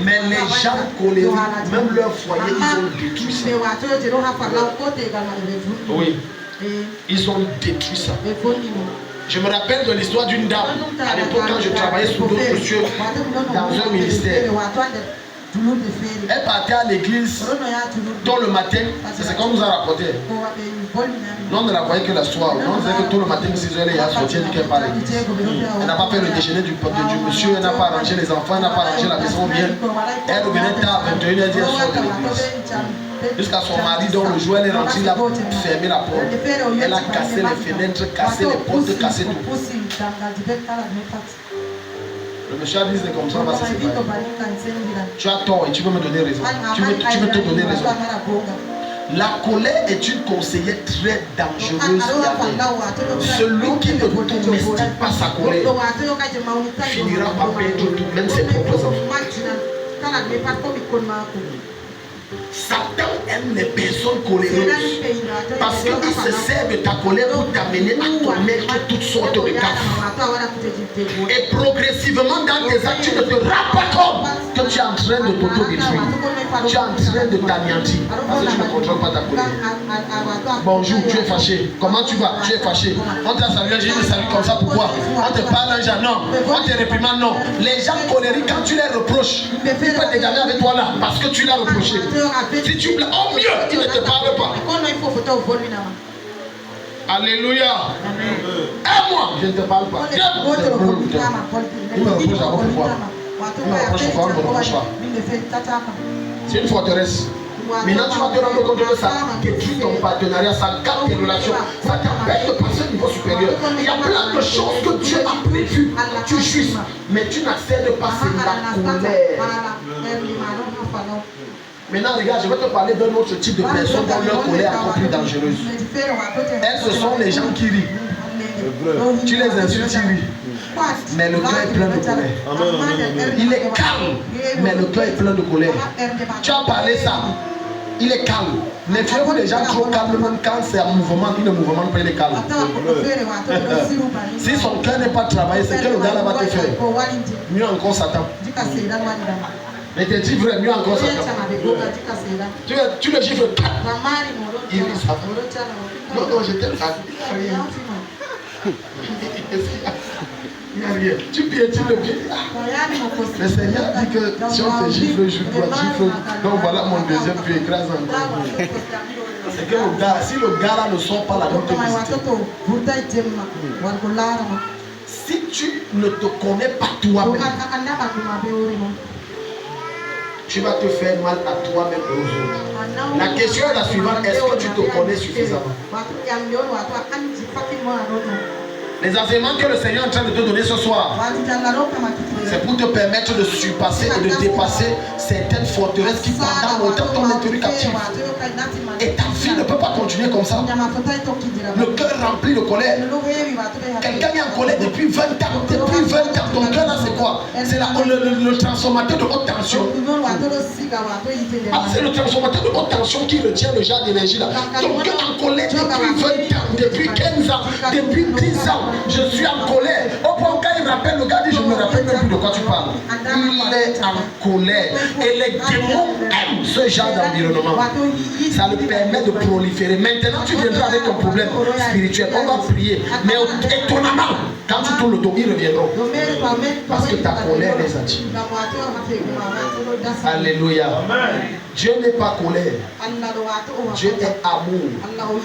Mais les gens colériques, même leur foyer, ils ont détruit ça. Oui, ils ont détruit ça. Je me rappelle de l'histoire d'une dame, à l'époque quand je travaillais sous d'autres cieux dans un ministère. Elle partait à l'église tôt le matin, c'est ce qu'on nous a rapporté. Nous on ne la voyait que la soirée. On disait que tôt le matin, 6 h, elle est sortie, elle dit qu'elle part à l'église. Elle n'a pas fait le déjeuner du monsieur, elle n'a pas arrangé les enfants, elle n'a pas arrangé la maison bien. Elle revenait tard à 21 h, elle dit elle sort de l'église. Jusqu'à son mari, dont le jour elle est rentrée, il a fermé la porte. Elle a cassé les fenêtres, cassé les portes, cassé tout. Le monsieur a dit c'est comme ça, va se séparer. Tu as tort et tu veux me donner raison. Tu veux te donner raison. La colère est une conseillère très dangereuse. Celui qui ne domestique pas sa colère finira par perdre tout, même ses propres enfants. Satan aime les personnes coléreuses parce qu'il se sert de ta colère pour t'amener à commettre toutes sortes de gaffes. Et progressivement dans tes actes, tu ne te rends pas compte que tu es en train de t'auto-détruire. Tu es en train de t'anéantir parce que tu ne contrôles pas ta colère. Bonjour, tu es fâché. Comment tu vas? Tu es fâché. On t'a salué, je me salue comme ça, pourquoi? On te parle un genre, non. On te réprimande, non. Les gens colériques, quand tu les reproches, ils peuvent t'égarer avec toi là parce que tu l'as reproché. Si tu plains, au mieux, il ne te parle pas. Alléluia. Aime-moi, je ne te parle pas. Il me reproche d'abord pourquoi? Il me reproche pourquoi on ne me reproche pas. C'est une forteresse. Maintenant, tu vas te rendre compte que ça détruit ton partenariat, ça gâte tes relations, ça t'empêche de passer au niveau supérieur. Il y a plein de choses que Dieu a prévues. Tu jouis, mais tu n'accèdes pas, c'est la colère. Maintenant, regarde, je vais te parler d'un autre type de personnes dont leur colère est encore plus dangereuse. Elles, ce sont les gens qui rient. Tu les insultes, ils rient. Mais le cœur est plein de colère. Il est calme, mais le cœur est plein de colère. Tu as parlé ça. Il est calme. Méfiez-vous des gens trop calmes, même quand c'est un mouvement, il ne mouvemente pas, il est calme. Si son cœur n'est pas travaillé, c'est que le gars là va te faire. Mieux encore Satan. Mais t'es dit vrai, mieux encore Satan. Tu le gifles. Il rit ça. Non, non, je t'aime ça. Il n'y a rien. Tu piétines le pied. Le Seigneur dit que si on te gifle, je dois gifle. Donc voilà mon deuxième pied écrase encore. C'est que le gars, si le gars là ne sort pas la route de visiter. Si tu ne te connais pas toi-même, tu vas te faire mal à toi-même et aux autres. La question est la suivante, est-ce que tu te connais suffisamment? Les enseignements que le Seigneur est en train de te donner ce soir, c'est pour te permettre de surpasser et de dépasser certaines forteresses qui pendant longtemps t'ont maintenu captif. Et ta vie ne peut pas continuer continuer comme ça. Le cœur rempli de colère. Quelqu'un est en colère depuis 20 ans. Depuis 20 ans, ton cœur là c'est quoi? C'est le transformateur de haute tension. Ah, c'est le transformateur de haute tension qui retient le genre d'énergie là. Ton cœur est en colère depuis 20 ans, depuis 15 ans, depuis 10 ans. Je suis en colère. Au point quand il rappelle, le gars dit je ne me rappelle même plus de quoi tu parles. Il est en colère. Et les démons aiment ce genre d'environnement. Ça le permet de proliférer. Maintenant, tu viendras avec ton problème spirituel. On va prier. Mais étonnamment, quand tu tournes le dos, ils reviendront. Parce que ta colère les attire. Alléluia. Dieu n'est pas colère. Dieu est amour.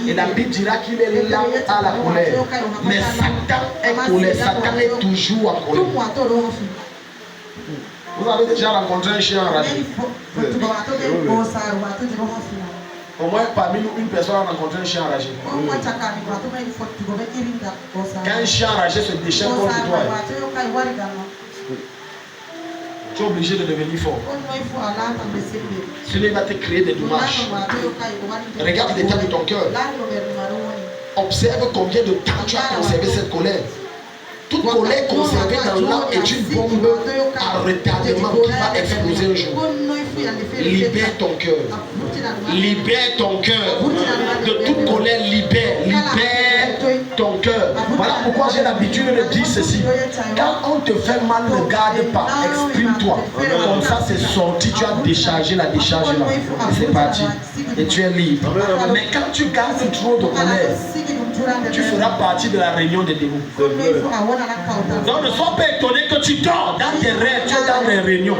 Et la Bible dira qu'il est lent à la colère. Mais Satan est colère. Satan est toujours en colère. Vous avez déjà rencontré un chien enragé? Au moins parmi nous, une personne a rencontré un chien enragé. Quand un chien enragé se déchaîne contre toi, tu es obligé de devenir fort. Cela va te créer des dommages. Regarde l'état de ton cœur. Observe combien de temps tu as conservé cette colère. Toute colère conservée dans l'âme est une bombe à retardement qui va exploser un jour. Libère ton cœur. Libère ton cœur. De toute colère, libère ton cœur. Voilà pourquoi j'ai l'habitude de dire ceci. Quand on te fait mal, ne garde pas. Exprime-toi. Comme ça, c'est sorti. Tu as déchargé la décharge là. C'est parti. Et tu es libre. Mais quand tu gardes trop de colère, tu feras partie de la réunion des démons. Donc ne sois pas étonné que tu dors dans tes rêves, tu es dans les réunions.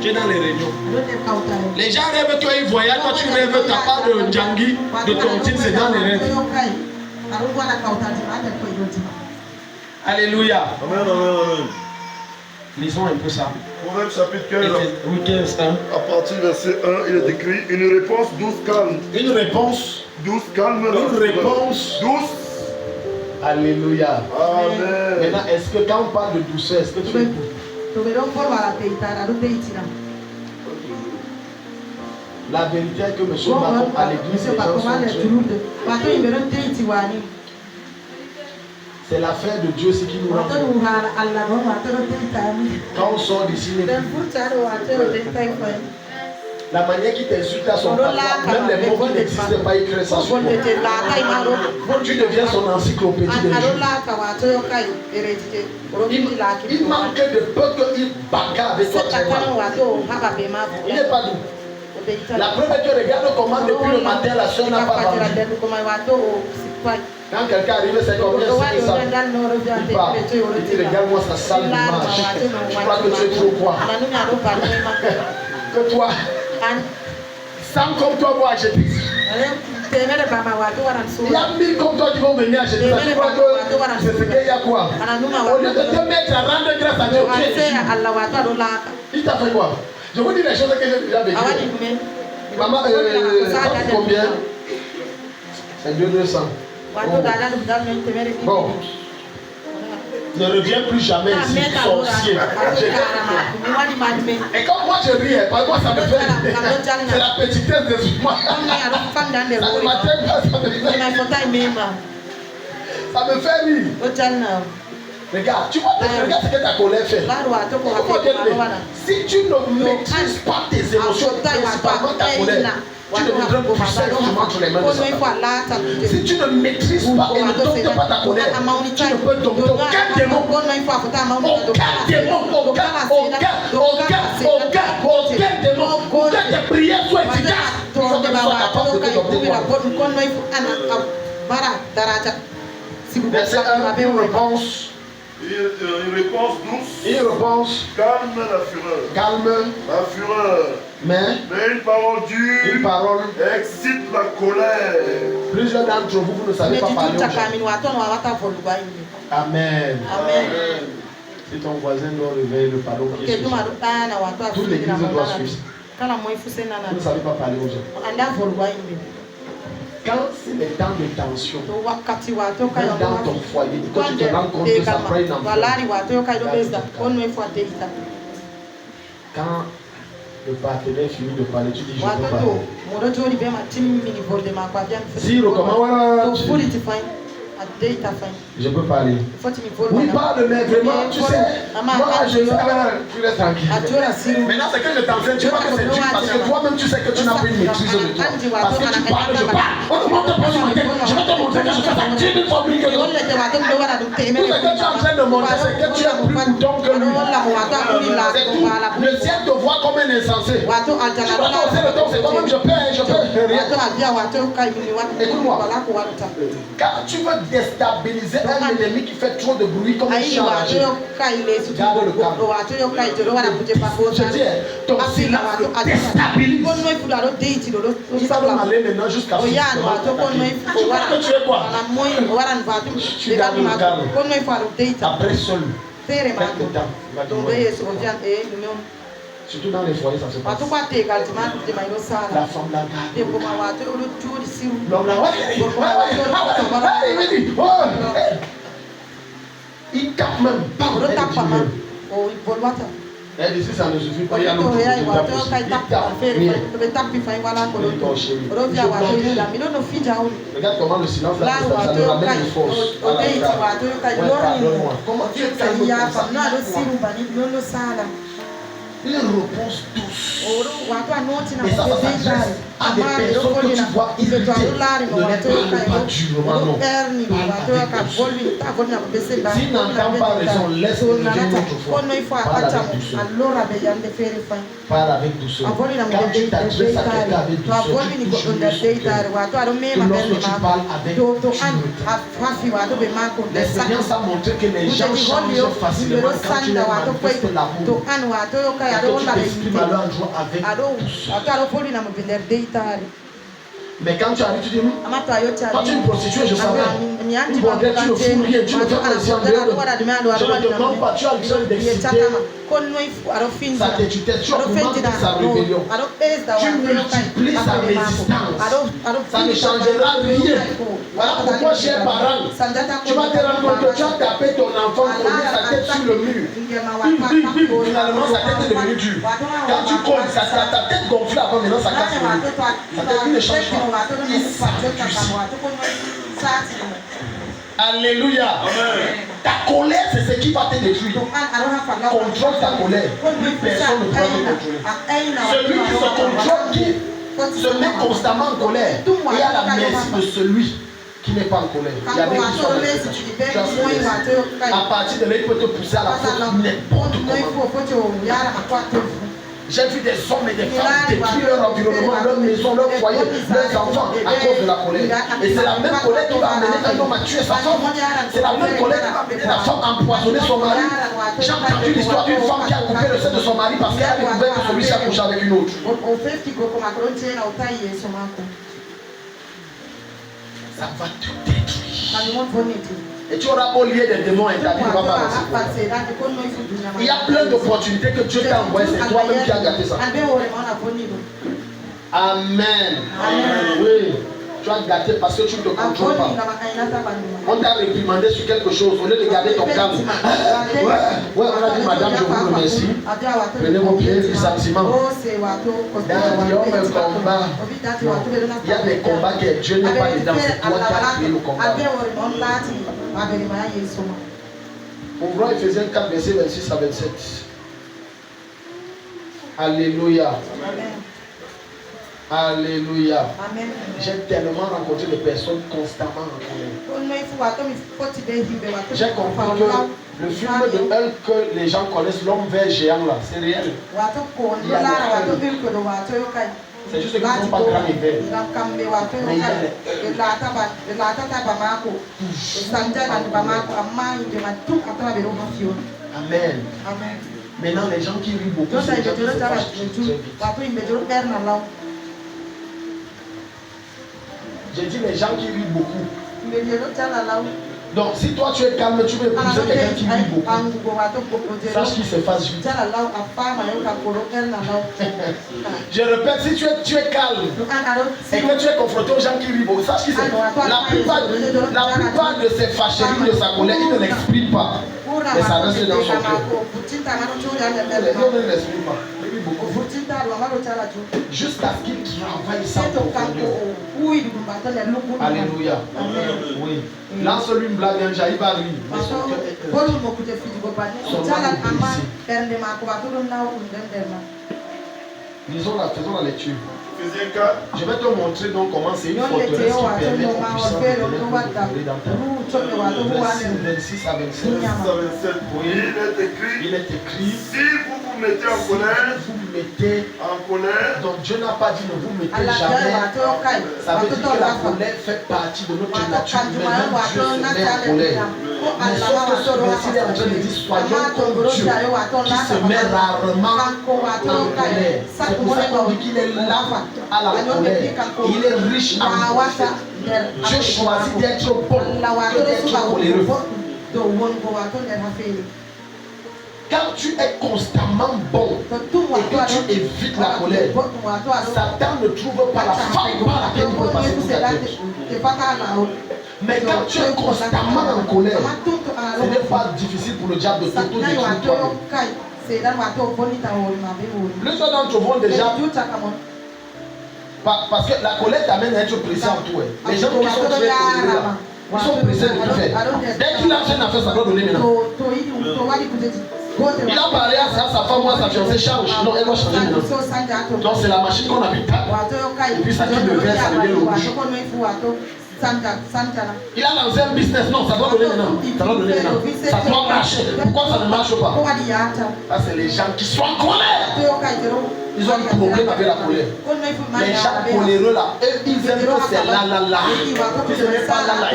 Tu es dans les réunions. Les gens rêvent, toi ils voyagent, toi tu rêves, tu n'as pas de Djangi, de tontine, c'est dans les rêves. Alléluia. Amen, amen, amen. Lisons un peu ça. Proverbe chapitre 15. Oui, 15, hein. À partir du verset 1, il est écrit une réponse douce, calme. Une réponse Douce, calme. Une réponse douce. Alléluia. Amen. Maintenant, est-ce que quand on parle de douceur, est-ce que tu es la vérité est que monsieur Macron à l'église, les gens sont c'est l'affaire de Dieu ce qui nous rend. Quand on sort d'ici, la manière qu'il t'insulte à son papa, même les mots qui n'existaient pas, il crée ça sur moi. Tu deviens son encyclopédie de il manque de peu qu'il bagarre avec toi. Il n'est pas doux. La preuve est que regarde comment depuis le matin la soeur n'a pas vendu. Quand quelqu'un arrive, c'est combien ça? Il part. Il dit regarde-moi sa sale image. Je crois que tu es trop quoi? Que toi, sans comme toi, moi acheter. Il y a 1000 comme toi qui vont venir acheter ça. Tu crois que c'est ce qu'il y a quoi? Au lieu de te mettre à rendre grâce à Dieu, il t'a fait quoi? Je vous dis les choses que j'ai déjà vécues. Maman, combien? C'est 2200. Bon. Ne reviens plus jamais ici, sorcier. Et comme moi je ris, parce que moi ça me fait. C'est la petitesse de moi. Ça me fait rire. Regarde, tu vois, regarde ce que ta colère fait. Si tu ne maîtrises pas tes émotions, principalement ta colère, tu deviendras puissant entre les mains de Satan. Si tu ne maîtrises pas et ne domptes pas ta colère, tu ne peux dompter aucun démon. Aucun démon, aucun démon. Aucun tes prières soient efficaces. Il faut que tu sois capable de te dompter toi. Verset 1, une réponse. Une réponse douce. Une réponse. Calme la fureur. Calme la fureur. Mais une parole dure. Une parole excite la colère. Plusieurs d'entre vous, vous ne savez pas parler aux gens. Amen. Amen. Si ton voisin doit réveiller le pardon qui est sur toi, toute l'église doit suivre. Vous ne savez pas parler aux gens. Quand c'est les temps de tension, même dans ton foyer, quand tu te rends compte que ça prend une ampleur, quand Le partenaire finit de parler, tu dis je peux parler. Je peux parler. Oui, parle, mais vraiment, tu sais, moi je tu restes tranquille. Maintenant, c'est que je t'enseigne, tu vois que c'est dur parce que toi-même tu sais que tu n'as pas une maîtrise de toi. Parce que tu parles, je parle. On ne monte pas sur ma tête, je vais te montrer que je fais ça 10 000 fois plus que toi. Tout ce que tu es en train de montrer, c'est que tu es plus bouton que lui. C'est tout. Le ciel te voit comme un insensé. Tu vas danser le temps, c'est toi-même, je peux rien. Écoute-moi, quand tu veux déstabiliser un ennemi qui fait trop de bruit comme un chat, garde le calme. Je dis, ton silence te déstabilise. Tu vas même aller maintenant jusqu'à ce que tu es quoi? Tu gardes le calme. Après seul, faites le temps. Surtout dans les foyers, ça se passe. La femme la garde. L'homme la il capte même pas. Elle dit si ça ne suffit pas, il y a l'autre qui regarde comment le silence là, ça nous ramène une force. Comment tu es calme comme ça? Il repose tous. Et ça s'adresse à des personnes que tu vois irritées. Ne les parle pas durement, non. S'il n'entend pas raison, laisse-le dire une autre fois. Parle avec douceur. Quand tu t'adresses à quelqu'un avec douceur, tu touches mieux son cœur. Et lorsque tu parles avec dureté. L'expérience a montré que les gens changent facilement quand tu leur manifestes l'amour. Que tu t'exprimes à leur endroit avec douceur. Mais quand tu arrives, tu dis, quand tu es une prostituée, je savais. Une bordelle, tu ne fous rien, tu ne fais pas ici en dehors. Je ne te demande pas, tu as besoin d'exciter sa tétutesse, tu augmentes sa rébellion. Tu multiplies sa résistance. Ça ne changera rien. Voilà pourquoi, cher parent, tu vas te rendre compte que tu as tapé ton enfant, cogné sa tête sur le mur. Finalement, sa tête est devenue dure. Quand tu cognes, ta tête gonflée avant, maintenant ça casse le mur. Ça ne change pas. Alléluia. Ta colère, c'est ce qui va te détruire. Contrôle ta colère. Plus personne ne pourra te contrôler. Celui qui se contrôle, qui se met constamment en colère, et à la merci de celui qui n'est pas en colère. Il y a des qui sont à partir de là, il peut te pousser à la faute n'importe comment. J'ai vu des hommes et des femmes détruire leur environnement, leur maison, leur foyer, leurs enfants à cause de la colère. Et c'est la même colère qui va amener un homme à tuer sa femme. C'est la même colère qui va amener la femme à empoisonner son mari. J'ai entendu l'histoire d'une femme qui a coupé le sein de son mari parce qu'elle a découvert que celui-ci a couché avec une autre. Ça va te détruire. Et tu auras beau lier des démons et ta vie ne va pas avancer. Il y a plein d'opportunités que Dieu t'a envoyées, c'est toi-même qui as gâté ça. Amen. Oui. Tu as gâté parce que tu ne te contrôles pas. On t'a réprimandé sur quelque chose au lieu de garder ton calme. Ouais, on a dit madame, je vous remercie. Prenez vos pieds du sentiment. Dans l'homme combat. Il y a des combats que Dieu n'est pas dedans. C'est toi qui as créé le combat. Ouvrons Ephésiens 4, versets 26 à 27. Alléluia. Alléluia. J'ai tellement rencontré des personnes constamment en colère. J'ai compris que le film de Hulk que les gens connaissent, l'homme vert géant là, c'est réel. C'est juste qu'ils ne sont pas grands et verts. Mais il y a Amen. Maintenant, les gens qui rient beaucoup, c'est les gens qui se fâchent très vite. J'ai dit les gens qui rient beaucoup. Donc si toi tu es calme, tu veux épouser quelqu'un qui rit beaucoup. Sache qu'il se fasse vite. Je répète, si tu es calme et que tu es confronté aux gens qui rient beaucoup, sache qu'il se fasse. La plupart de ces fâcheries, de sa colère, il ne l'exprime pas. Mais ça reste dans son cœur. Les gens ne l'expriment pas. Il rit beaucoup. jusqu'à ce qu'il travaille sans profondeur. Alléluia. Oui. Lance-lui une blague, j'arrive à lui. Mais son cœur est Lisons la, faisons la lecture. Je vais te montrer donc comment c'est une forteresse qui permet aux puissants de dans ta vie. 26 à 27. Oui. Il est écrit. Si vous vous mettez en colère, donc Dieu n'a pas dit ne vous mettez jamais. Ça veut dire que la colère fait partie de notre nature humaine. Même Dieu se met en colère. Mais sauf que ce verset est en train de dire soyons comme Dieu qui se met rarement en colère. C'est pour ça qu'on dit qu'il est là à la colère. Il est riche en bonté. Dieu choisit d'être bon que d'être coléreux. Quand tu es constamment bon et que tu évites la colère, Satan ne trouve pas la faille par laquelle il peut passer pour ta tête. Mais quand tu es constamment en colère, ce n'est pas difficile pour le diable de t'auto-détruire toi-même. Plusieurs d'entre vous ont déjà... Parce que la colère t'amène à être pressé en tout. Les gens qui sont très coléreux là, ils sont pressés de tout faire. Dès qu'il lance une affaire, ça doit donner maintenant. Il a parlé à sa femme, moi sa fiancée change. Non, elle doit changer maintenant. Donc c'est la machine qu'on appuie. Et puis ça dit le verre, ça devient le rouge. Il a lancé un business, non, ça doit donner maintenant. Ça doit donner maintenant. Ça doit marcher. Pourquoi ça ne marche pas? Ça c'est les gens qui sont en colère. Ils ont un problème avec la colère. Les gens coléreux là, ils aiment que c'est là. Ce n'est pas là.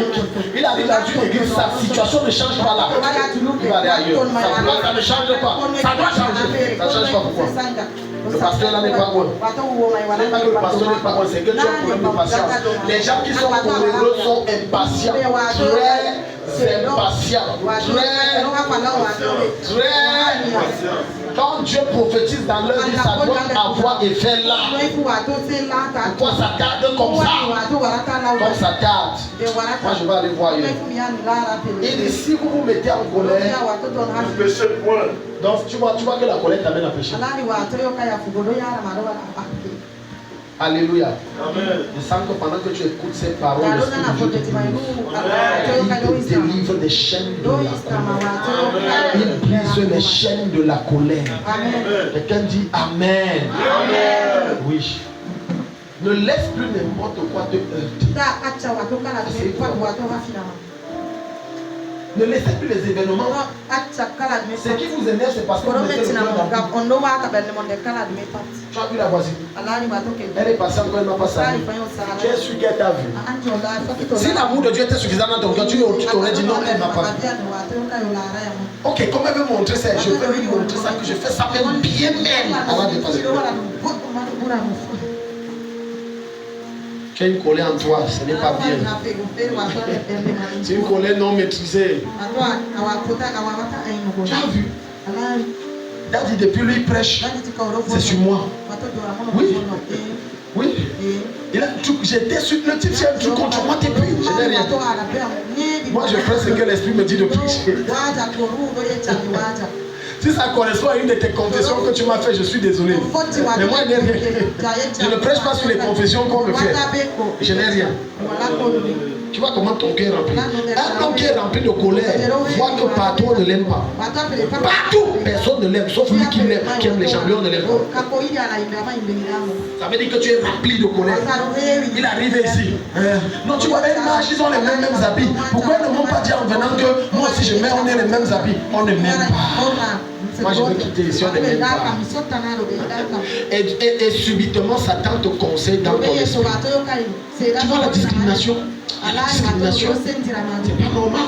Il arrive là, tu église, sa situation ne change pas là. Il va aller ailleurs. Ça ne change pas. Ça doit changer. Ça ne change pas pourquoi? Le pasteur là n'est pas bon. Ce n'est pas que le pasteur n'est pas bon, c'est que tu as un problème de patience. Les gens qui sont coléreux sont impatients. Très impatients. Très. Quand Dieu prophétise dans leur vie, ça doit avoir effet là. Pourquoi ça tarde comme ça? Comme ça tarde. Moi je vais aller voir ailleurs. Et si vous vous mettez en colère, vous péchez point. Donc tu vois que la colère t'amène à pécher. Alléluia. Amen. Je sens que pendant que tu écoutes ces paroles, il te délivre des chaînes de la colère. Il brise les chaînes de la colère. Quelqu'un dit Amen. Amen. Oui. Ne laisse plus n'importe quoi te heurter. Ne laissez plus les événements. Ce qui vous énerve, c'est parce que vous mettez le cœur dans tout. Tu as vu la voisine? Elle est passée encore, elle n'a pas salué. Tu es sûr qu'elle t'a vu. Si l'amour de Dieu était suffisant dans ton cœur, tu t'aurais dit non, elle ne m'a pas vu. Ok, comment elle veut montrer ça? Je peux lui montrer ça, que je fais ça même bien même avant de passer. Tu as une colère en toi, ce n'est pas bien. C'est une colère non maîtrisée. Tu as vu? Daddy, depuis lui, il prêche. C'est sur moi. Oui. Oui. J'étais sur le type, c'est un truc contre moi, t'es plus. Je n'ai rien. Moi, je ferai ce que l'esprit me dit de prêcher. Si ça correspond à une de tes confessions que tu m'as fait, je suis désolé. Mais moi, je n'ai rien. Je ne prêche pas sur les confessions qu'on me fait. Je n'ai rien. Tu vois comment ton cœur est rempli. Un homme qui est rempli de colère voit que partout on ne l'aime pas. Partout, personne ne l'aime, sauf lui qui aime les champions ne l'aime pas. Ça veut dire que tu es rempli de colère. Il arrive ici. Non, tu vois, elle marche, ils ont les mêmes habits. Pourquoi ils ne m'ont pas dit en venant que moi aussi je mets, on est les mêmes habits? On ne m'aime pas. Moi je veux quitter ici, on ne m'aime pas. Et subitement, Satan te conseille dans ton esprit. Tu vois la discrimination? La discrimination, c'est pas normal.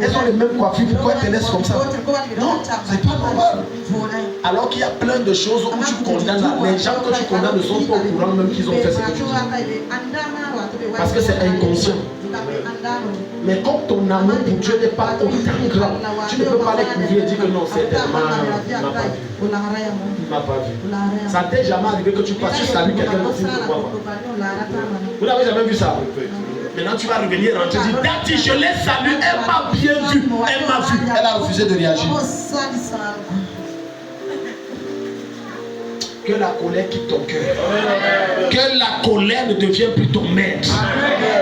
Elles ont les mêmes coiffures, pourquoi elles te laissent comme ça? Non, c'est pas normal. Alors qu'il y a plein de choses où tu condamnes. Les gens que tu condamnes ne sont pas au courant même qu'ils ont fait ce que tu dis. Parce que c'est inconscient. Mais comme ton amour pour Dieu n'est pas autant grand, tu ne peux pas les couvrir et dire que non, c'est tellement. Il ne m'a pas vu. Il ne m'a pas vu. Ça t'est jamais arrivé que tu passes, tu salues quelqu'un d'autre, tu ne vois pas. Vous n'avez jamais vu ça? Maintenant tu vas revenir et rentrer et dire Daddy, je l'ai salué, elle m'a bien vu, elle m'a vu, elle a refusé de réagir. Que la colère quitte ton cœur. Que la colère ne devienne plus ton maître.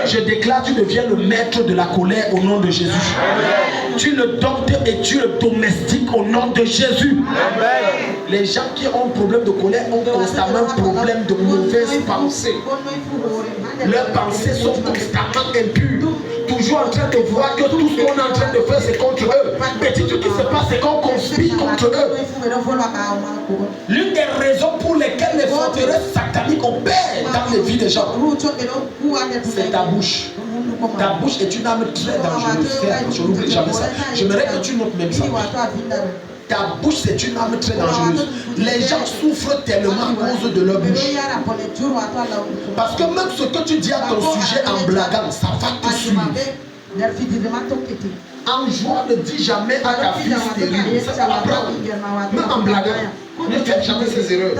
Je déclare, tu deviens le maître de la colère au nom de Jésus. Tu le domptes et tu le domestiques au nom de Jésus. Les gens qui ont un problème de colère ont constamment un problème de mauvaises pensées. Leurs pensées sont constamment impures. Toujours en train de voir que tout ce qu'on est en train de faire c'est contre eux. Mais tout ce qui se passe c'est qu'on conspire contre eux. L'une des raisons pour lesquelles les forteresses sataniques opèrent dans les vies des gens, c'est ta bouche. Ta bouche est une arme très dangereuse. Je n'oublie jamais ça. J'aimerais que tu notes même ça. Ta bouche c'est une arme très dangereuse. Les gens souffrent tellement à cause de leur bouche. Parce que même ce que tu dis à ton sujet en blaguant, ça va te suivre. En jouant, ne dis jamais à ta fille stérile. Ça va prendre. Même en blaguant, ne fais jamais ces erreurs.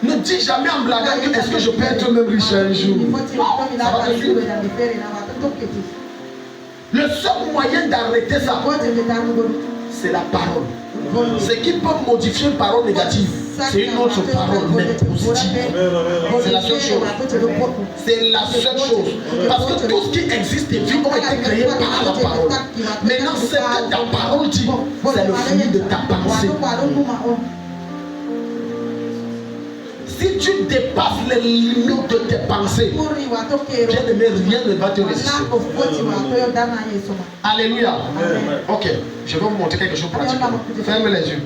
Ne dis jamais en blaguant que est-ce que je peux être même riche un jour. Ça va te suivre. Le seul moyen d'arrêter ça, c'est la parole. Ce qui peut modifier une parole négative, c'est une autre parole mais positive. C'est la seule chose. C'est la seule chose. Parce que tout ce qui existe et vit ont été créés par la parole. Maintenant, ce que ta parole dit, c'est le fruit de ta pensée. Si tu dépasses les limites de tes pensées, bien aimé, rien ne va te résister. Alléluia. Ok, je vais vous montrer quelque chose pratiquement. Ferme les yeux.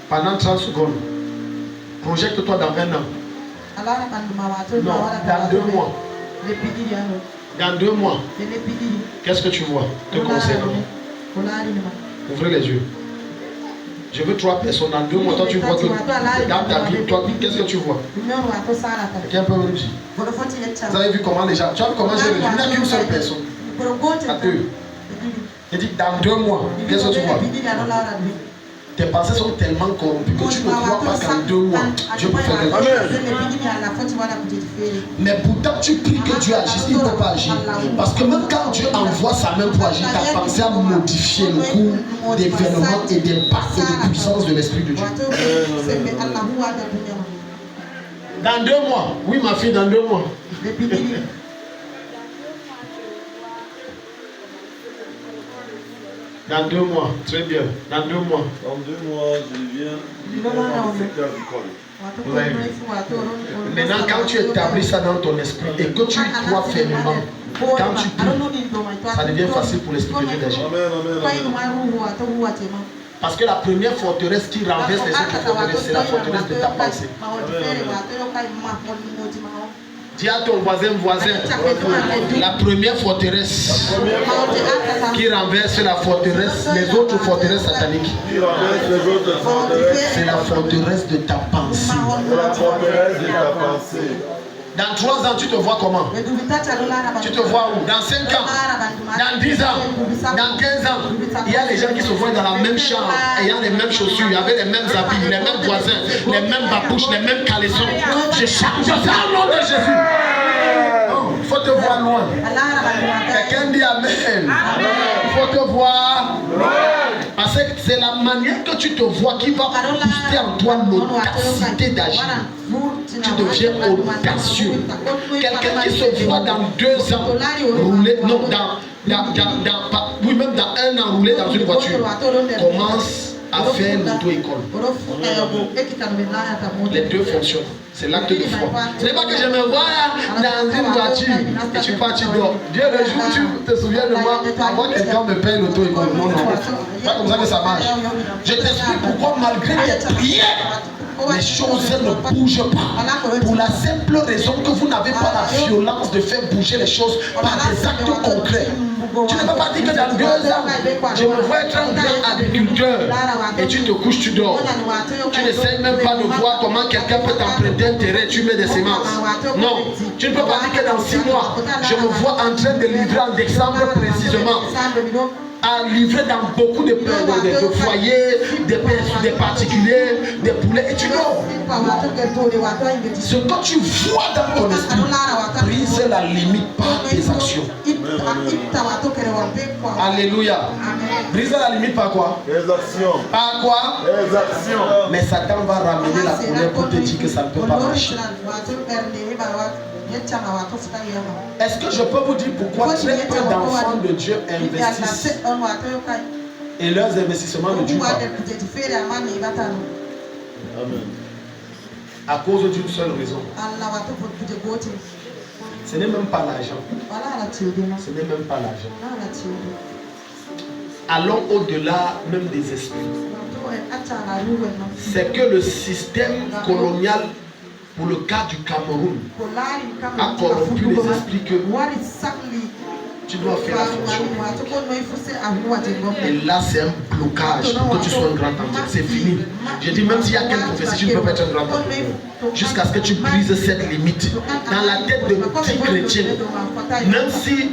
Pendant 30 secondes. Projecte-toi dans un an. Non, dans 2 mois. Dans 2 mois. Qu'est-ce que tu vois? Te concernant. Ouvrez les yeux. Je veux 3 personnes dans 2 mois. Toi, tu vois que dans ta vie, toi, qu'est-ce que tu vois? Quelqu'un peut me dire. Vous avez vu comment les gens. Tu as vu comment j'ai vu? Il n'y a qu'une seule personne. À 2. Il dit dans 2 mois. Qu'est-ce que tu vois? Tes pensées sont tellement corrompues que tu ne crois pas qu'en 2 mois, Dieu peut faire quelque chose. Mais pourtant, tu pries que Dieu agisse, il ne peut pas agir. Parce que même quand Dieu envoie sa main pour agir, ta pensée a modifié le cours d'événements et d'impact et de puissance de l'Esprit de Dieu. Dans 2 mois, oui ma fille, dans 2 mois. Dans 2 mois, très bien. Dans 2 mois. Dans 2 mois, je viens dans le secteur du col. Vous avez vu? Maintenant, quand tu établis ça dans ton esprit et que tu y crois fermement, quand tu pries, ça devient facile pour l'Esprit de Dieu d'agir. Parce que la première forteresse qui renverse les autres forteresses, c'est la forteresse de ta pensée. Dis à ton voisin, la première forteresse qui renverse la forteresse, les autres forteresses sataniques, c'est la forteresse de ta pensée. Dans 3 ans, tu te vois comment? Tu te vois où? Dans 5 ans? Dans 10 ans? Dans 15 ans? Il y a des gens qui se voient dans la même chambre, ayant les mêmes chaussures, avec les mêmes habits, les mêmes voisins, les mêmes babouches, les mêmes caleçons. Je change ça au nom de Jésus. Il faut te voir loin. Quelqu'un dit Amen. Il faut te voir. Parce que c'est la manière que tu te vois qui va booster en toi l'audacité d'agir. Tu deviens audacieux. Quelqu'un qui se voit dans 2 ans rouler, non, oui, même dans 1 an rouler dans une voiture, commence à faire l'auto-école. Les deux fonctionnent. C'est l'acte de foi. Ce n'est pas que je me vois dans une voiture et tu pars, tu dors. Dieu, le jour où tu te souviens de moi, avant que quelqu'un me paye l'auto-école. Non, non. C'est pas comme ça que ça marche. Je t'explique pourquoi, malgré tes prières, les choses ne bougent pas. Pour la simple raison que vous n'avez pas la violence de faire bouger les choses par des actes concrets. Tu ne peux pas dire que dans 2 ans, je me vois être un grand agriculteur et tu te couches, tu dors. Tu n'essayes même pas de voir comment quelqu'un peut t'emprunter un terrain, tu mets des semences. Non, tu ne peux pas dire que dans 6 mois, je me vois en train de livrer en décembre précisément. À livrer dans beaucoup de foyers, des particuliers, des poulets, et tu vois. Ce que tu vois dans ton esprit brise la limite par tes actions. Alléluia. Briser la limite par quoi? Les actions. Par quoi? Les actions. Mais Satan va ramener la colère pour te dire que ça ne peut pas marcher. Est-ce que je peux vous dire pourquoi très peu d'enfants de Dieu investissent et leurs investissements ne durent pas? Amen. À cause d'une seule raison. Ce n'est même pas l'argent. Ce n'est même pas l'argent. Allons au-delà même des esprits. C'est que le système colonial, pour le cas du Cameroun, a corrompu les esprits que tu dois faire la fonction. Et là, c'est un blocage pour que tu sois un grand temple. C'est fini. Je dis, même s'il y a quelle prophétie, tu ne peux pas être un grand temple. Jusqu'à ce que tu brises cette limite. Dans la tête de petits chrétiens, même si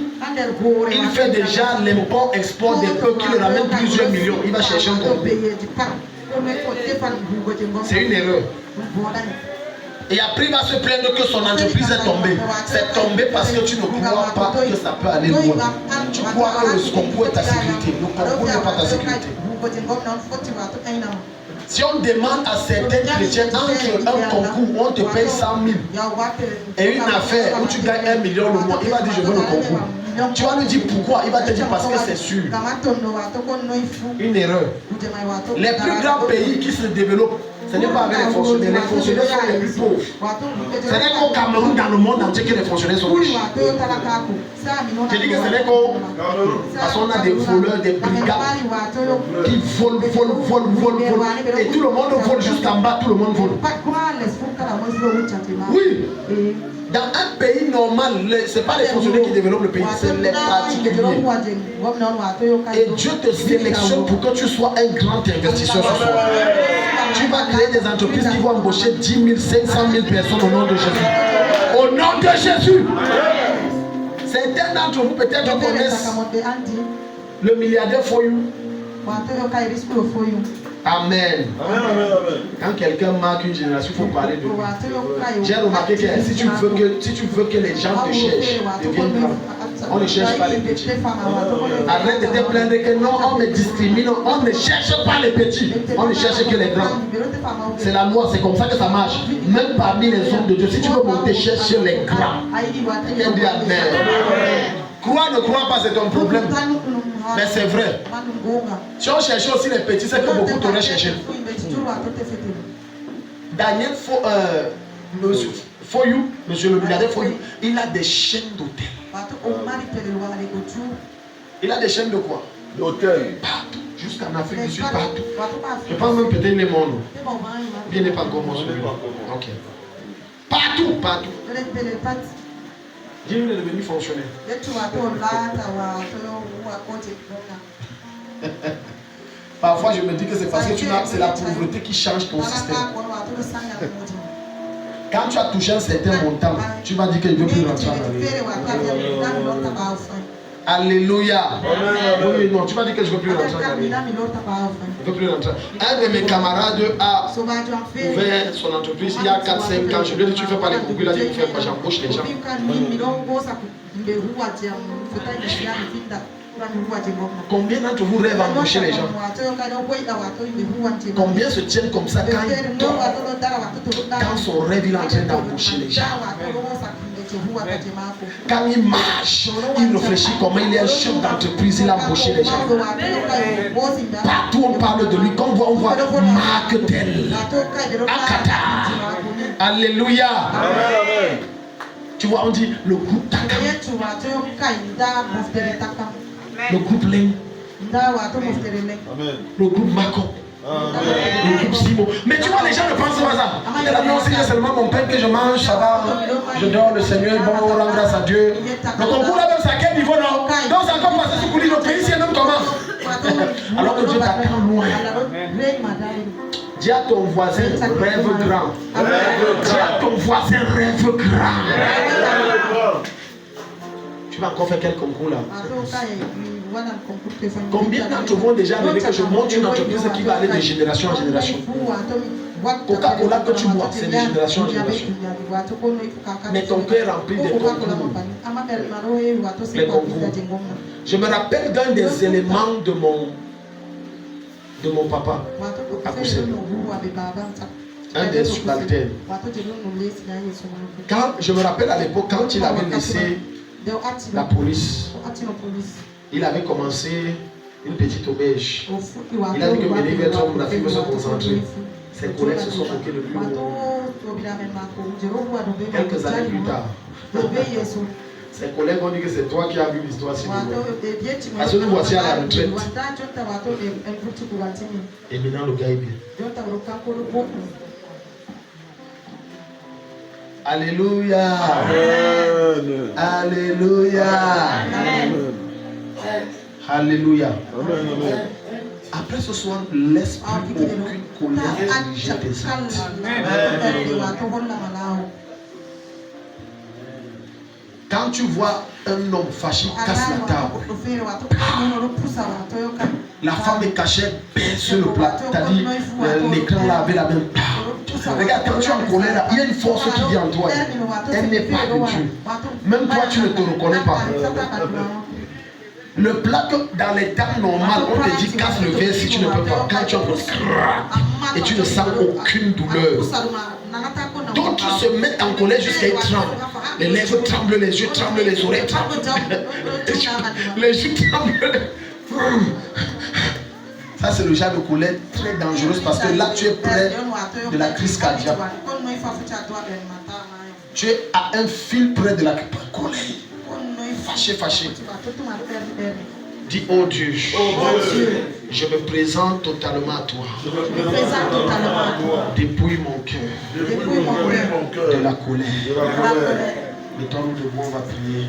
il fait déjà l'import-export des peuples qui le ramènent plusieurs millions, il va chercher un Congo. C'est une erreur. Et après, il va se plaindre que son entreprise est tombée. C'est tombé parce que tu ne crois pas que ça peut aller loin. Tu crois que le concours est ta sécurité. Le concours n'est pas ta sécurité. Si on demande à certains chrétiens, entre un concours où on te paye 100 000 et une affaire où tu gagnes 1 million le mois, il va dire je veux le concours. Tu vas lui dire pourquoi? Il va te dire parce que c'est sûr. Une erreur. Les plus grands pays qui se développent, ce n'est pas avec les fonctionnaires. Les fonctionnaires sont les plus pauvres. Ce n'est qu'au Cameroun, dans le monde entier, que les fonctionnaires sont riches. Je dis que ce n'est qu'au Cameroun. Parce qu'on a des voleurs, des brigades qui volent. Et tout le monde vole jusqu'en bas, tout le monde vole. Oui. Dans un pays normal, ce n'est pas les fonctionnaires qui développent le pays, c'est les particuliers. Et Dieu te sélectionne pour que tu sois un grand investisseur ce soir. Tu vas créer des entreprises qui vont embaucher 10 000, 500 000 personnes au nom de Jésus. Au nom de Jésus. Certains d'entre vous peut-être connaissent le milliardaire Foyou. Amen. Quand quelqu'un marque une génération, il faut parler de lui. J'ai remarqué que si tu veux que les gens te cherchent, deviennent grands, on ne cherche pas les petits. Arrête de te plaindre que non, on me discrimine. On ne cherche pas les petits, on ne cherche que les grands. C'est la loi, c'est comme ça que ça marche. Même parmi les hommes de Dieu, si tu veux monter, cherche les grands. Et dis amen. Croire, ne croire pas, c'est ton problème. Mais c'est vrai. Si on cherchait aussi les petits, c'est que beaucoup t'auraient cherché. Daniel Foyou, monsieur le milliardaire Foyou, il a des chaînes d'hôtels. Il a des chaînes de quoi? D'hôtels. Partout, jusqu'en Afrique du Sud, partout. Je pense même peut-être les mondes. Bien n'est pas encore mon celui. Ok. Partout. Dieu est devenu fonctionnaire. Parfois je me dis que c'est parce que c'est la pauvreté qui change ton système. Quand tu as touché un certain montant, tu vas dire qu'il ne veut plus rentrer en arrière. Alléluia. Oui, non, tu vas dire que je ne veux plus rentrer en arrière. Je ne veux plus rentrer. Un de mes camarades a ouvert son entreprise il y a 4-5 ans. Je lui ai dit, tu ne fais pas les concours. Il a dit, tu fais quoi? J'embauche les gens. Combien d'entre vous rêvent d'embaucher les gens? Combien se tiennent comme ça quand son rêve il est en train d'embaucher les gens? Quand il marche, il réfléchit comment il est un chef d'entreprise, il a embauché les gens. Partout on parle de lui, quand on voit Marc-Tel, Akata. Alléluia. Amen. Tu vois, on dit le groupe Taka. Le groupe Leng. Le groupe Mako. Le groupe Simo. Mais tu vois, les gens ne pensent pas ça. Non, c'est seulement mon pain que je mange, ça va. Je dors, le Seigneur est bon, on rend grâce à Dieu. Le concours là, même, c'est à quel niveau, non? Donc, c'est encore passé sous coulis, le pays, c'est même comment? Alors que Dieu t'attend loin. Dis à ton voisin, rêve grand. Dis à ton voisin, rêve grand. Tu vas encore faire quel concours là? Combien d'entre vous ont déjà rêvé que je monte une entreprise qui va aller de génération en génération? Coca-Cola que tu bois, c'est de génération en génération. Mais ton cœur est rempli de concours. Les concours. Je me rappelle d'un des éléments de mon papa à Koussel. Un des subalternes. Quand je me rappelle à l'époque, quand il avait laissé la police, il avait commencé une petite auberge. Il a dit que la fille veut se concentrer. Ses collègues se sont moqués de lui. Quelques années plus tard, ses collègues ont dit que c'est toi qui as vu l'histoire si loin. Parce que nous voici à la retraite. Et maintenant le gars est bien. Alléluia. Amen. Alléluia. Amen. Alléluia. Amen. Après ce soir, laisse plus aucune colère diriger tes actes. Quand tu vois un homme fâché casse la table, la femme est cachée sur le plat, c'est-à-dire l'écran là avec la même. Regarde, quand tu es en colère, il y a une force qui vient en toi. Elle n'est pas de Dieu. Même toi, tu ne te reconnais pas. Le plat que dans les temps normales, on te dit casse le verre si tu ne peux pas. Quand tu es en colère et tu ne sens aucune douleur. D'autres se mettent en colère jusqu'à être tremblent. Les lèvres tremblent, les yeux tremblent, les oreilles tremblent. Les yeux tremblent. Ça, c'est le genre de colère très dangereuse parce que là, tu es près de la crise cardiaque. Tu es à un fil près de la colère. Fâché. Dis, oh Dieu, je me présente totalement à toi. Dépouille mon cœur de la colère. Mettons-nous debout, on va prier.